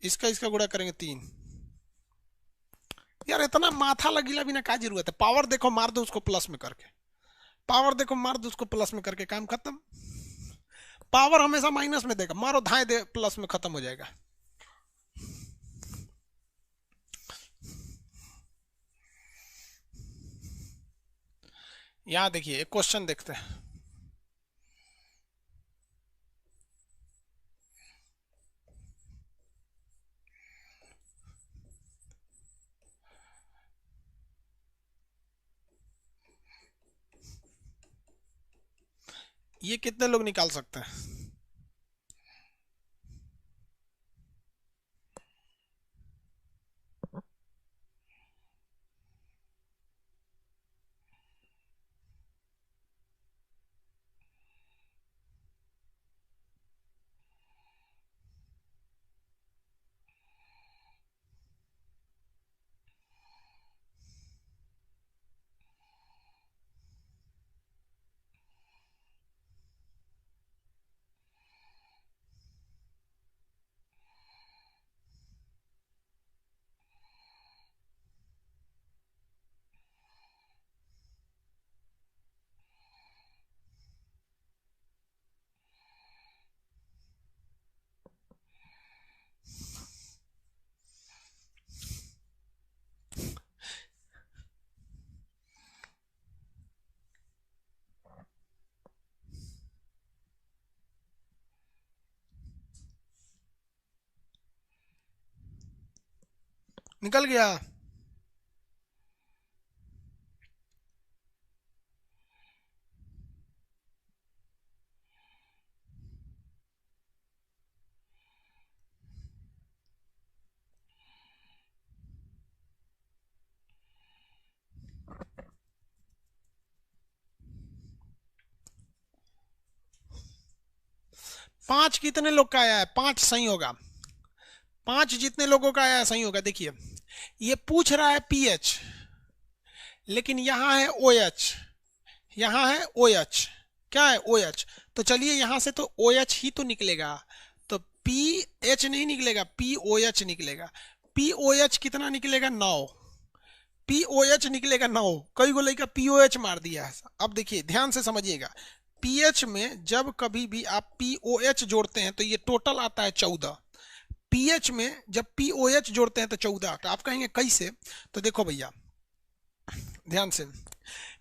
इसका इसका गुणा करेंगे 3। यार इतना माथा लगीला बिना क्या जरूरत है, पावर देखो मार दो उसको प्लस में करके, पावर देखो मार दो उसको प्लस में करके, काम खत्म। पावर हमेशा माइनस में देगा, मारो धाए दे प्लस में, खत्म हो जाएगा। यहां देखिए एक क्वेश्चन देखते हैं। ये कितने लोग निकाल सकते हैं? निकल गया। पांच कितने लोग का आया है? पांच सही होगा, पांच जितने लोगों का आया है सही होगा। देखिए ये पूछ रहा है पीएच, लेकिन यहां है ओ एच, यहां है ओ एच, क्या है ओ एच, तो चलिए यहां से तो ओ एच ही तो निकलेगा, तो पी एच नहीं निकलेगा, पी ओ एच निकलेगा। पी ओ एच कितना निकलेगा? 9। पी ओ एच निकलेगा 9, कई गो लड़का पी ओ एच मार दिया है। अब देखिए ध्यान से समझिएगा, पीएच में जब कभी भी आप पी ओ एच जोड़ते हैं तो ये टोटल आता है 14। पीएच में जब पी ओ एच जोड़ते हैं तो 14 आता है। आप कहेंगे कैसे? तो देखो भैया ध्यान से,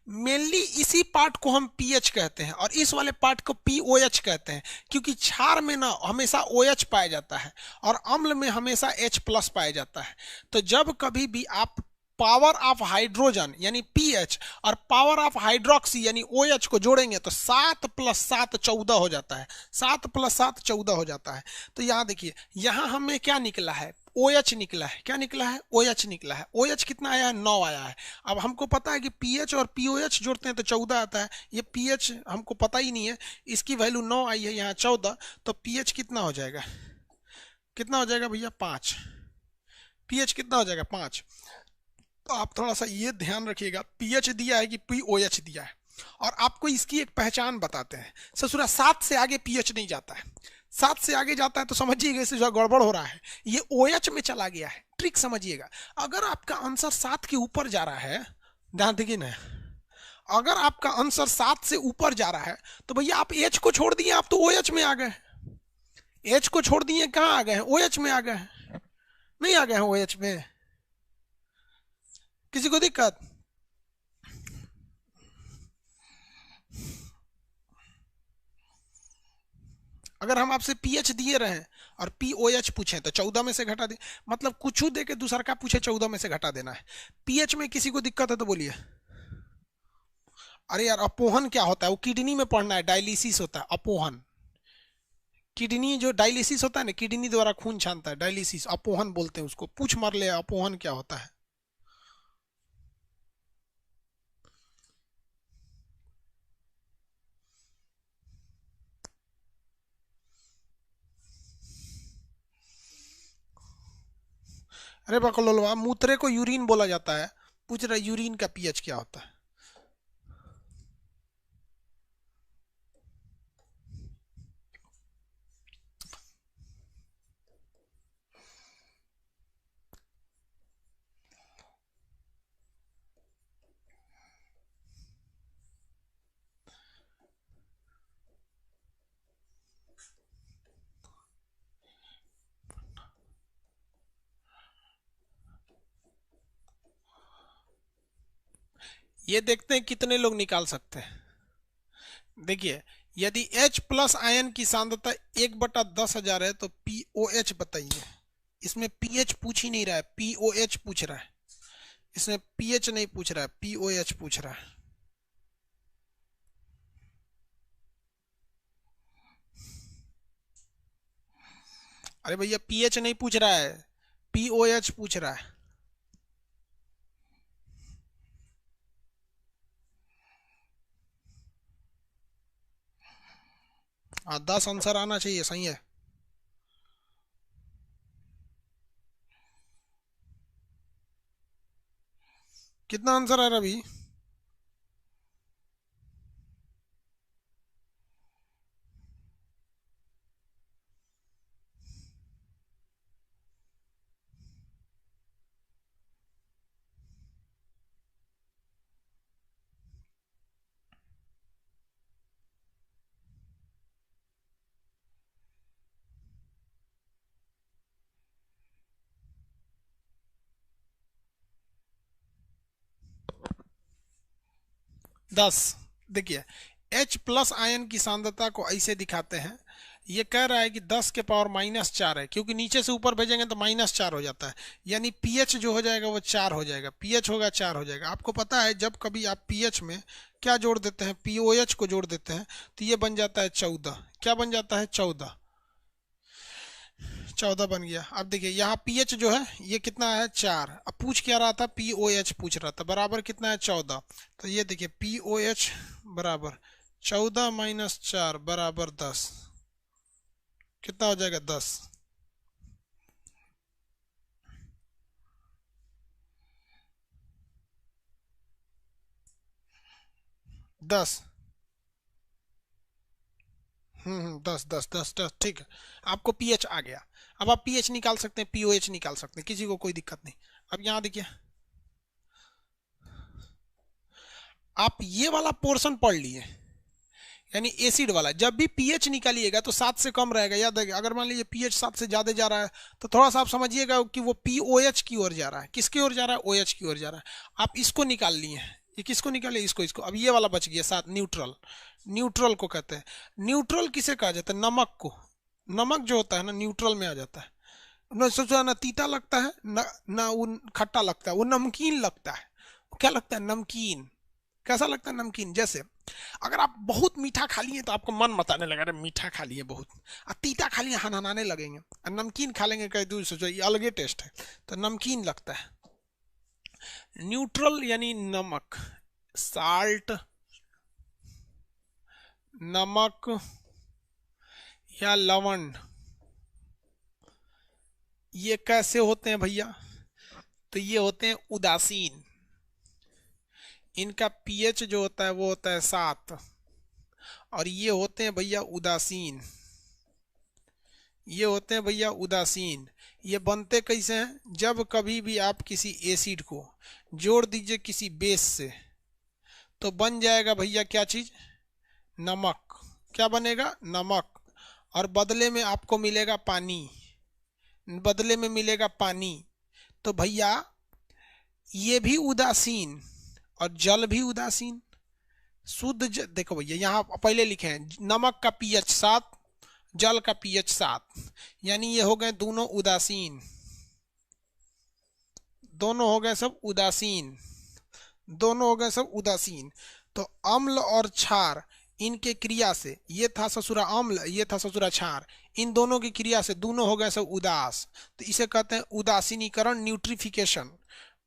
मेनली इसी पार्ट को हम पीएच कहते हैं और इस वाले पार्ट को पीओएच कहते हैं, क्योंकि क्षार में ना हमेशा ओएच पाया जाता है और अम्ल में हमेशा एच प्लस पाया जाता है। तो जब कभी भी आप पावर ऑफ हाइड्रोजन यानी पीएच और पावर ऑफ हाइड्रोक्सी यानी ओएच को जोड़ेंगे तो 7 + 7 14 हो जाता है, 7 + 7 14 हो जाता है। तो यहाँ देखिए, यहाँ हमें क्या निकला है? OH निकला है। क्या निकला है? OH निकला है। OH कितना आया है? 9 आया है। अब हमको पता है कि पीएच और पीओएच जोड़ते हैं तो 14 आता है, ये पीएच हमको पता ही नहीं है, इसकी वैल्यू 9 आई है, यहाँ 14, तो पीएच कितना हो जाएगा? कितना हो जाएगा भैया? 5। पीएच कितना हो जाएगा? 5। तो आप थोड़ा सा ये ध्यान रखिएगा, पीएच दिया है कि पीओएच दिया है। और आपको इसकी एक पहचान बताते हैं, ससुरा 7 से आगे पीएच नहीं जाता है, 7 से आगे जाता है तो समझिएगा इससे जो गड़बड़ हो रहा है, ये ओएच में चला गया है। ट्रिक समझिएगा, अगर आपका आंसर 7 के ऊपर जा रहा है, ध्यान देखिए ना, अगर आपका आंसर 7 से ऊपर जा रहा है तो भैया आप एच को छोड़ दिए, आप तो ओएच में आ गए। एच को छोड़ दिए, कहाँ आ गए हैं? ओएच में आ गए हैं। नहीं आ गए हैं ओएच में? किसी को दिक्कत? अगर हम आपसे पीएच दिए रहे और पीओएच पूछे तो 14 में से घटा दे, मतलब कुछ दे के दूसरा का पूछे 14 में से घटा देना है। पीएच में किसी को दिक्कत है तो बोलिए। अरे यार अपोहन क्या होता है? वो किडनी में पढ़ना है, डायलिसिस होता है अपोहन। किडनी जो डायलिसिस होता है ना, किडनी द्वारा खून छानता है, डायलिसिस अपोहन बोलते हैं उसको। पूछ मार ले अपोहन क्या होता है। अरे बकलोलवा, मूत्रे को यूरिन बोला जाता है, पूछ रहा यूरिन का पीएच क्या होता है। ये देखते हैं कितने लोग निकाल सकते हैं। देखिए, यदि H प्लस आयन की सांद्रता 1/10,000 है तो POH बताइए। इसमें pH पूछ ही नहीं रहा है, POH पूछ रहा है। इसमें pH नहीं पूछ रहा है, POH पूछ रहा है। अरे भैया pH नहीं पूछ रहा है, POH पूछ रहा है। हाँ, 10 आंसर आना चाहिए, सही है। कितना आंसर आ रहा अभी? दस। देखिए, H प्लस आयन की सांद्रता को ऐसे दिखाते हैं। ये कह रहा है कि 10 के पावर -4 है, क्योंकि नीचे से ऊपर भेजेंगे तो -4 हो जाता है। यानी pH जो हो जाएगा वो 4 हो जाएगा, pH होगा 4 हो जाएगा। आपको पता है जब कभी आप pH में क्या जोड़ देते हैं, POH को जोड़ देते हैं, तो ये बन जाता है 14। क्या बन जाता है? 14। 14 बन गया। अब देखिए यहाँ pH जो है ये कितना है? 4। अब पूछ क्या रहा था? POH पूछ रहा था। बराबर कितना है? 14। तो ये देखिए POH बराबर 14 - 4 बराबर 10। कितना हो जाएगा? 10। 10। 10 10 10 10, ठीक है। आपको pH आ गया। अब आप pH निकाल सकते हैं, POH निकाल सकते हैं, किसी को कोई दिक्कत नहीं। अब यहाँ देखिए, आप ये वाला पोर्शन पढ़ लिए, यानी एसिड वाला। जब भी pH निकालिएगा तो 7 से कम रहेगा, याद रखिए। अगर मान लीजिए pH 7 से ज्यादा जा रहा है तो थोड़ा सा आप समझिएगा कि वो POH की ओर जा रहा है। किसकी ओर जा रहा है? OH की ओर जा रहा है। आप इसको निकाल लिए, ये किसको निकाले? इसको, इसको। अब ये वाला बच गया 7, न्यूट्रल। न्यूट्रल को कहते हैं। न्यूट्रल किसे कहा जाता है? नमक को। नमक जो होता है ना, न्यूट्रल में आ जाता है। ना सोचो, ना तीता लगता है ना वो खट्टा लगता है, वो नमकीन लगता है। क्या लगता है? नमकीन। कैसा लगता है? नमकीन। जैसे अगर आप बहुत मीठा खा लिए तो आपको मन मताने लगा, अरे मीठा खा लिए बहुत। और तीता खा लिए हनहनाने लगेंगे। और नमकीन खा लेंगे, कह दूर सोचो ये अलग टेस्ट है, तो नमकीन लगता है। न्यूट्रल यानी नमक, साल्ट, नमक या लवण, ये कैसे होते हैं भैया? तो ये होते हैं उदासीन। इनका pH जो होता है वो होता है 7। और ये होते हैं भैया उदासीन। ये होते हैं भैया उदासीन। ये बनते कैसे हैं? जब कभी भी आप किसी एसिड को जोड़ दीजिए किसी बेस से, तो बन जाएगा भैया क्या चीज? नमक। क्या बनेगा? नमक। और बदले में आपको मिलेगा पानी। बदले में मिलेगा पानी। तो भैया ये भी उदासीन और जल भी उदासीन। देखो भैया यहाँ पहले लिखे हैं नमक का pH 7, जल का pH 7, यानी ये हो गए दोनों उदासीन। दोनों हो गए सब उदासीन। दोनों हो गए सब उदासीन। तो अम्ल और क्षार, इनके क्रिया से, ये था ससुरा अम्ल, ये था ससुरा क्षार, इन दोनों की क्रिया से दोनों हो गए सब उदास। तो इसे कहते हैं उदासीनीकरण, न्यूट्रिफिकेशन।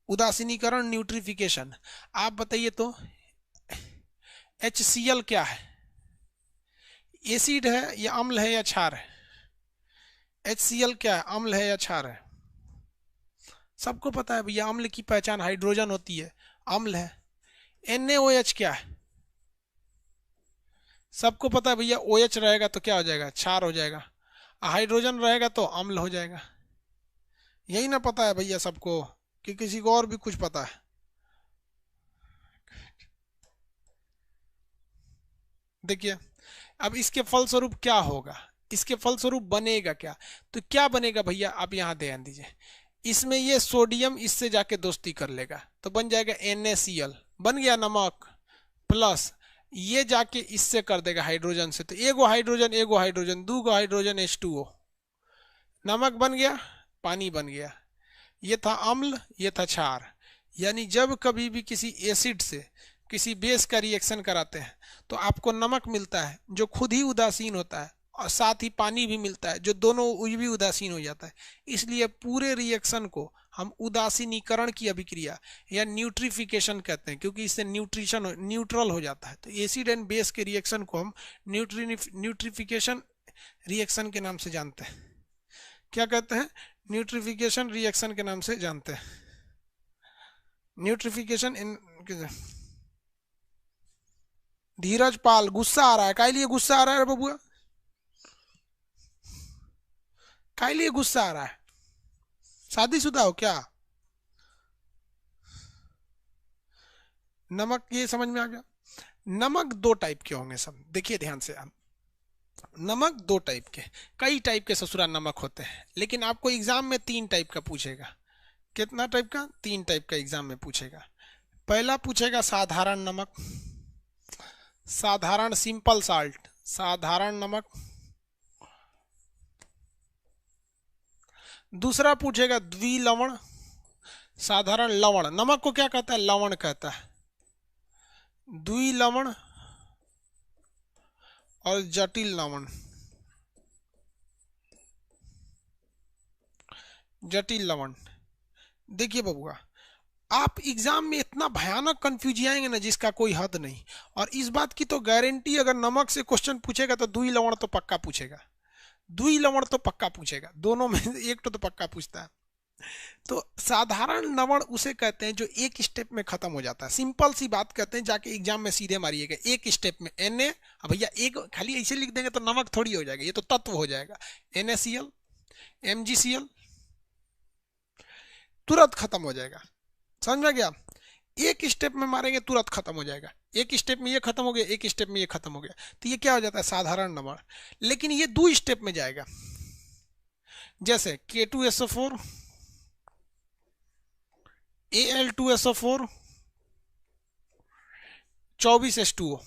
उदासीनीकरण, न्यूट्रिफिकेशन। आप बताइए तो HCl क्या है? एसिड है या अम्ल है या क्षार है? HCl क्या है? अम्ल है या क्षार है? सबको पता है भैया, अम्ल की पहचान हाइड्रोजन होती है, अम्ल है। NaOH क्या है? सबको पता है भैया, OH रहेगा तो क्या हो जाएगा? क्षार हो जाएगा। हाइड्रोजन रहेगा तो अम्ल हो जाएगा। यही ना पता है भैया सबको, कि किसी को और भी कुछ पता है? देखिए, अब इसके फलस्वरूप क्या होगा? इसके फलस्वरूप बनेगा क्या? तो क्या बनेगा भैया, आप यहां ध्यान दीजिए। इसमें ये सोडियम इससे जाके दोस्ती कर लेगा तो बन जाएगा NaCl। बन गया नमक, प्लस ये जाके इससे कर देगा हाइड्रोजन से, तो एगो हाइड्रोजन, दूगो हाइड्रोजन H2O, नमक बन गया, पानी बन गया। ये था अम्ल, ये था क्षार। यानी जब कभी भी किसी एसिड से किसी बेस का रिएक्शन कराते हैं तो आपको नमक मिलता है जो खुद ही उदासीन होता है, और साथ ही पानी भी मिलता है जो दोनों भी उदासीन हो जाता है। इसलिए पूरे रिएक्शन को हम उदासीनीकरण की अभिक्रिया या न्यूट्रिफिकेशन कहते हैं, क्योंकि इससे न्यूट्रल हो जाता है। तो एसिड एंड बेस के रिएक्शन को हम न्यूट्रिफिकेशन रिएक्शन के नाम से जानते हैं। क्या कहते हैं? न्यूट्रिफिकेशन रिएक्शन के नाम से जानते हैं। न्यूट्रिफिकेशन इन धीरज पाल, गुस्सा आ रहा है, काहे लिए गुस्सा आ रहा है बबुआ? काहे लिए गुस्सा आ रहा है? शादीशुदा हो क्या? नमक, ये समझ में आ गया। नमक दो टाइप के होंगे सब, देखिए ध्यान से आप। नमक दो टाइप के, कई टाइप के ससुरा नमक होते हैं, लेकिन आपको एग्जाम में 3 टाइप का पूछेगा। कितना टाइप का? 3 टाइप का एग्जाम में पूछेगा। पहला पूछेगा साधारण नमक, साधारण सिंपल साल्ट, साधारण नमक। दूसरा पूछेगा द्विलवण, साधारण लवण। नमक को क्या कहता है? लवण कहता है। द्विलवण और जटिल लवण, जटिल लवण। देखिए बबुआ, आप एग्जाम में इतना भयानक कंफ्यूज आएंगे ना जिसका कोई हद नहीं। और इस बात की तो गारंटी, अगर नमक से क्वेश्चन पूछेगा तो द्विलवण तो पक्का पूछेगा, द्विलवण तो पक्का पूछेगा, दोनों में एक तो पक्का पूछता है। तो साधारण लवण उसे कहते हैं जो एक स्टेप में खत्म हो जाता है। सिंपल सी बात कहते हैं, जाके एग्जाम में सीधे मारिएगा एक स्टेप में Na। भैया एक खाली ऐसे लिख देंगे तो नमक थोड़ी हो जाएगा, ये तो तत्व हो जाएगा। NaCl, MgCl, तुरंत खत्म हो जाएगा। समझ में गया? एक स्टेप में मारेंगे तुरंत खत्म हो जाएगा। एक स्टेप में ये खत्म हो गया, एक स्टेप में ये खत्म हो गया, तो ये क्या हो जाता है? साधारण लवण। लेकिन ये 2 स्टेप में जाएगा, जैसे K2SO4, Al2SO4, 24H2O,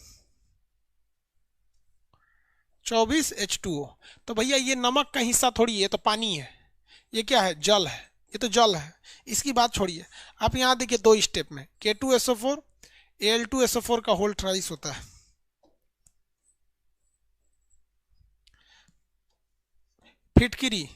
24H2O। तो भैया ये नमक का हिस्सा थोड़ी है, ये तो पानी है। ये क्या है? जल है, ये तो जल है। इसकी बात छोड़िए, आप यहाँ देखिए 2 स्टेप में K2SO4, Al2SO4 का होल ट्राइस होता है। फिटकिरी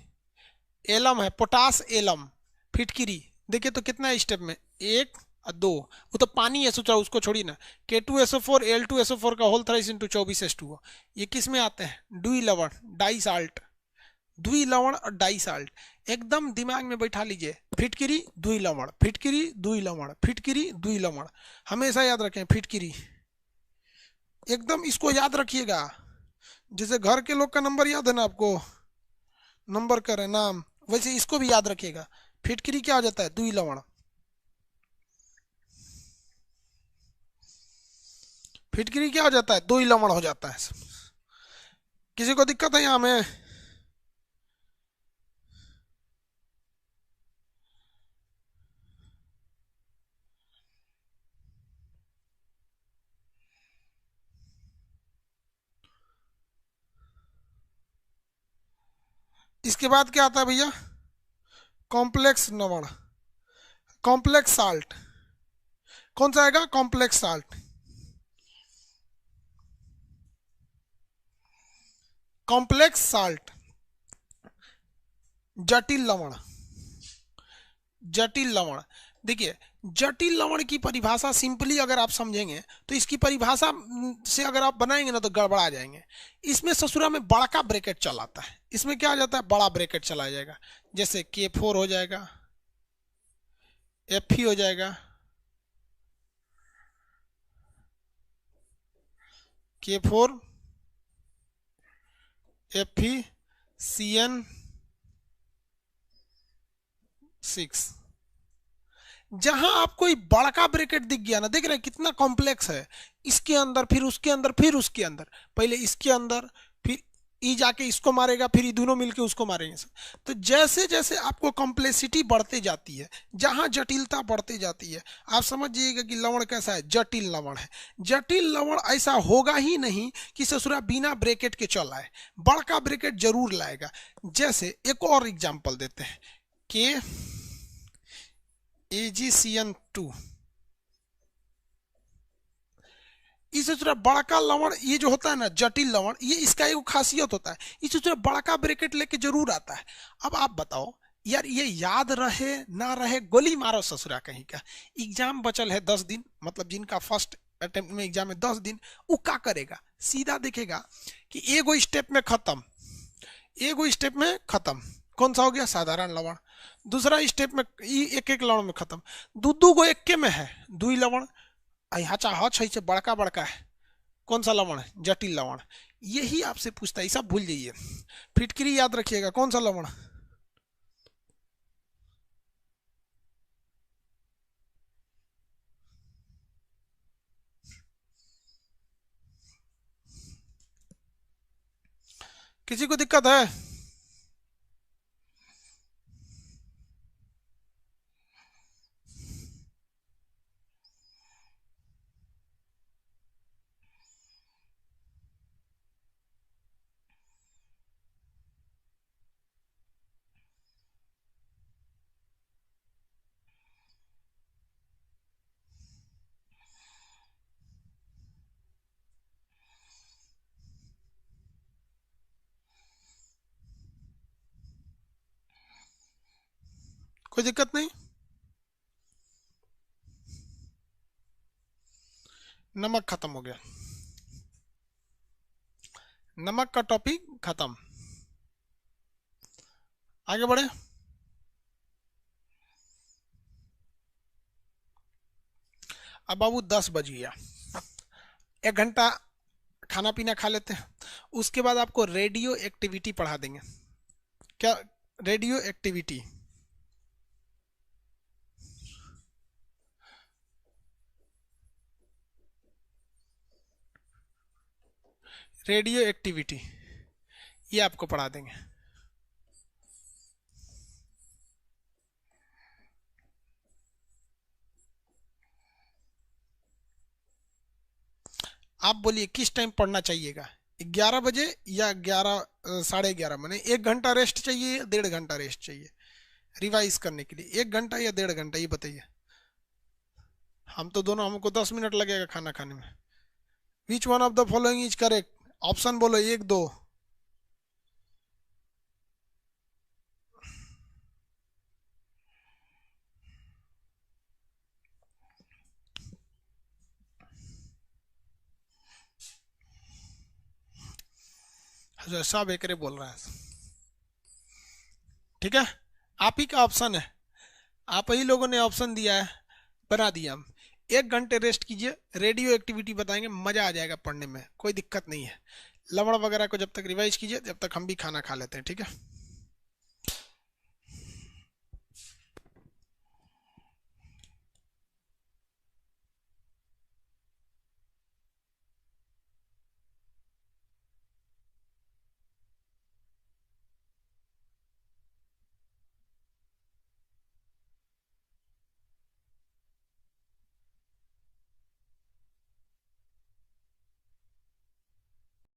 एलम है, पोटास एलम, फिटकिरी। देखिए तो कितना स्टेप में? 1 और 2। वो तो पानी है, सोचा उसको छोड़ी ना। K2SO4, Al2SO4 का होल थ्राइस इंटू 24H2O। ये किस में आते हैं? द्विलवण, डाई साल्ट। द्विलवण और डाई साल्ट एकदम दिमाग में बैठा लीजिए। फिटकिरी द्विलवण, फिटकिरी द्विलवण, फिटकिरी द्विलवण, हमेशा याद रखें फिटकिरी। एकदम इसको याद रखिएगा। जैसे घर के लोग का नंबर याद है ना आपको, नंबर करें नाम, वैसे इसको भी याद रखिएगा। फिटकिरी क्या हो जाता है? द्विलवण। फिटकिरी क्या हो जाता है? द्विलवण हो जाता है। किसी को दिक्कत है यहाँ में? इसके बाद क्या आता है भैया? कॉम्प्लेक्स लवण, कॉम्प्लेक्स साल्ट। कौन सा आएगा? Complex salt, complex salt. जटिल लवण, जटिल लवण। देखिए जटिल लवण की परिभाषा सिंपली अगर आप समझेंगे तो इसकी परिभाषा से अगर आप बनाएंगे ना तो गड़बड़ा जाएंगे। इसमें ससुरा में बड़ा का ब्रैकेट चलाता है। इसमें क्या आ जाता है? बड़ा ब्रैकेट चला जाएगा। जैसे K4 हो जाएगा, Fe हो जाएगा, K4 Fe CN6। जहां आपको बड़का ब्रैकेट दिख गया ना, देख रहे हैं कितना कॉम्प्लेक्स है। इसके अंदर, फिर उसके अंदर, फिर उसके अंदर, पहले इसके अंदर, फिर ई जाके इसको मारेगा, फिर ये दोनों मिलके उसको मारेंगे। तो जैसे जैसे आपको कॉम्प्लेक्सिटी बढ़ते जाती है, जहां जटिलता बढ़ती जाती है, आप समझ जाइएगा कि लवण कैसा है, जटिल लवण है। जटिल लवण ऐसा होगा ही नहीं कि ससुरा बिना ब्रैकेट के चल आए, बड़का ब्रैकेट जरूर लाएगा। जैसे एक और एग्जांपल देते हैं, के AgCN2, इसे थोड़ा बड़का लवण ये जो होता है ना, जटिल लवण, ये इसका एक खासियत होता है, इसे थोड़ा बड़का ब्रैकेट लेके जरूर आता है। अब आप बताओ यार, ये याद रहे ना रहे, गोली मारो ससुरा कहीं का। एग्जाम बचल है 10 दिन, मतलब जिनका फर्स्ट अटेम्प्ट में एग्जाम है 10 दिन, वो क्या करेगा, सीधा देखेगा कि एगो स्टेप में खत्म, एगो स्टेप में खत्म, कौन सा हो गया, साधारण लवण। दूसरा स्टेप में एक एक लवण में खत्म, दू गो एक के में है, दुई लवण। हचा हच है, बड़का बड़का है, कौन सा लवण है, जटिल लवण। यही आपसे पूछता है, सब भूल जाइए। फिटकरी याद रखिएगा, कौन सा लवण, किसी को दिक्कत है? कोई दिक्कत नहीं। नमक खत्म हो गया, नमक का टॉपिक खत्म, आगे बढ़े। अब बाबू 10 बज गया, 1 घंटा खाना पीना खा लेते हैं, उसके बाद आपको रेडियो एक्टिविटी पढ़ा देंगे। क्या रेडियो एक्टिविटी, रेडियो एक्टिविटी ये आपको पढ़ा देंगे। आप बोलिए किस टाइम पढ़ना चाहिएगा, 11 बजे या 11, 11:30, मैंने 1 घंटा रेस्ट चाहिए या 1.5 घंटा रेस्ट चाहिए रिवाइज करने के लिए, 1 घंटा या 1.5 घंटा, ये बताइए। हम तो दोनों, हमको 10 मिनट लगेगा खाना खाने में। Which one of the following is correct, option बोलो, 1 2। सब एक बोल रहा है, ठीक है, आप ही का ऑप्शन है, आप ही लोगों ने ऑप्शन दिया है, बना दिया हम। 1 घंटे रेस्ट कीजिए, रेडियो एक्टिविटी बताएंगे, मजा आ जाएगा पढ़ने में, कोई दिक्कत नहीं है। लवण वगैरह को जब तक रिवाइज कीजिए, जब तक हम भी खाना खा लेते हैं, ठीक है।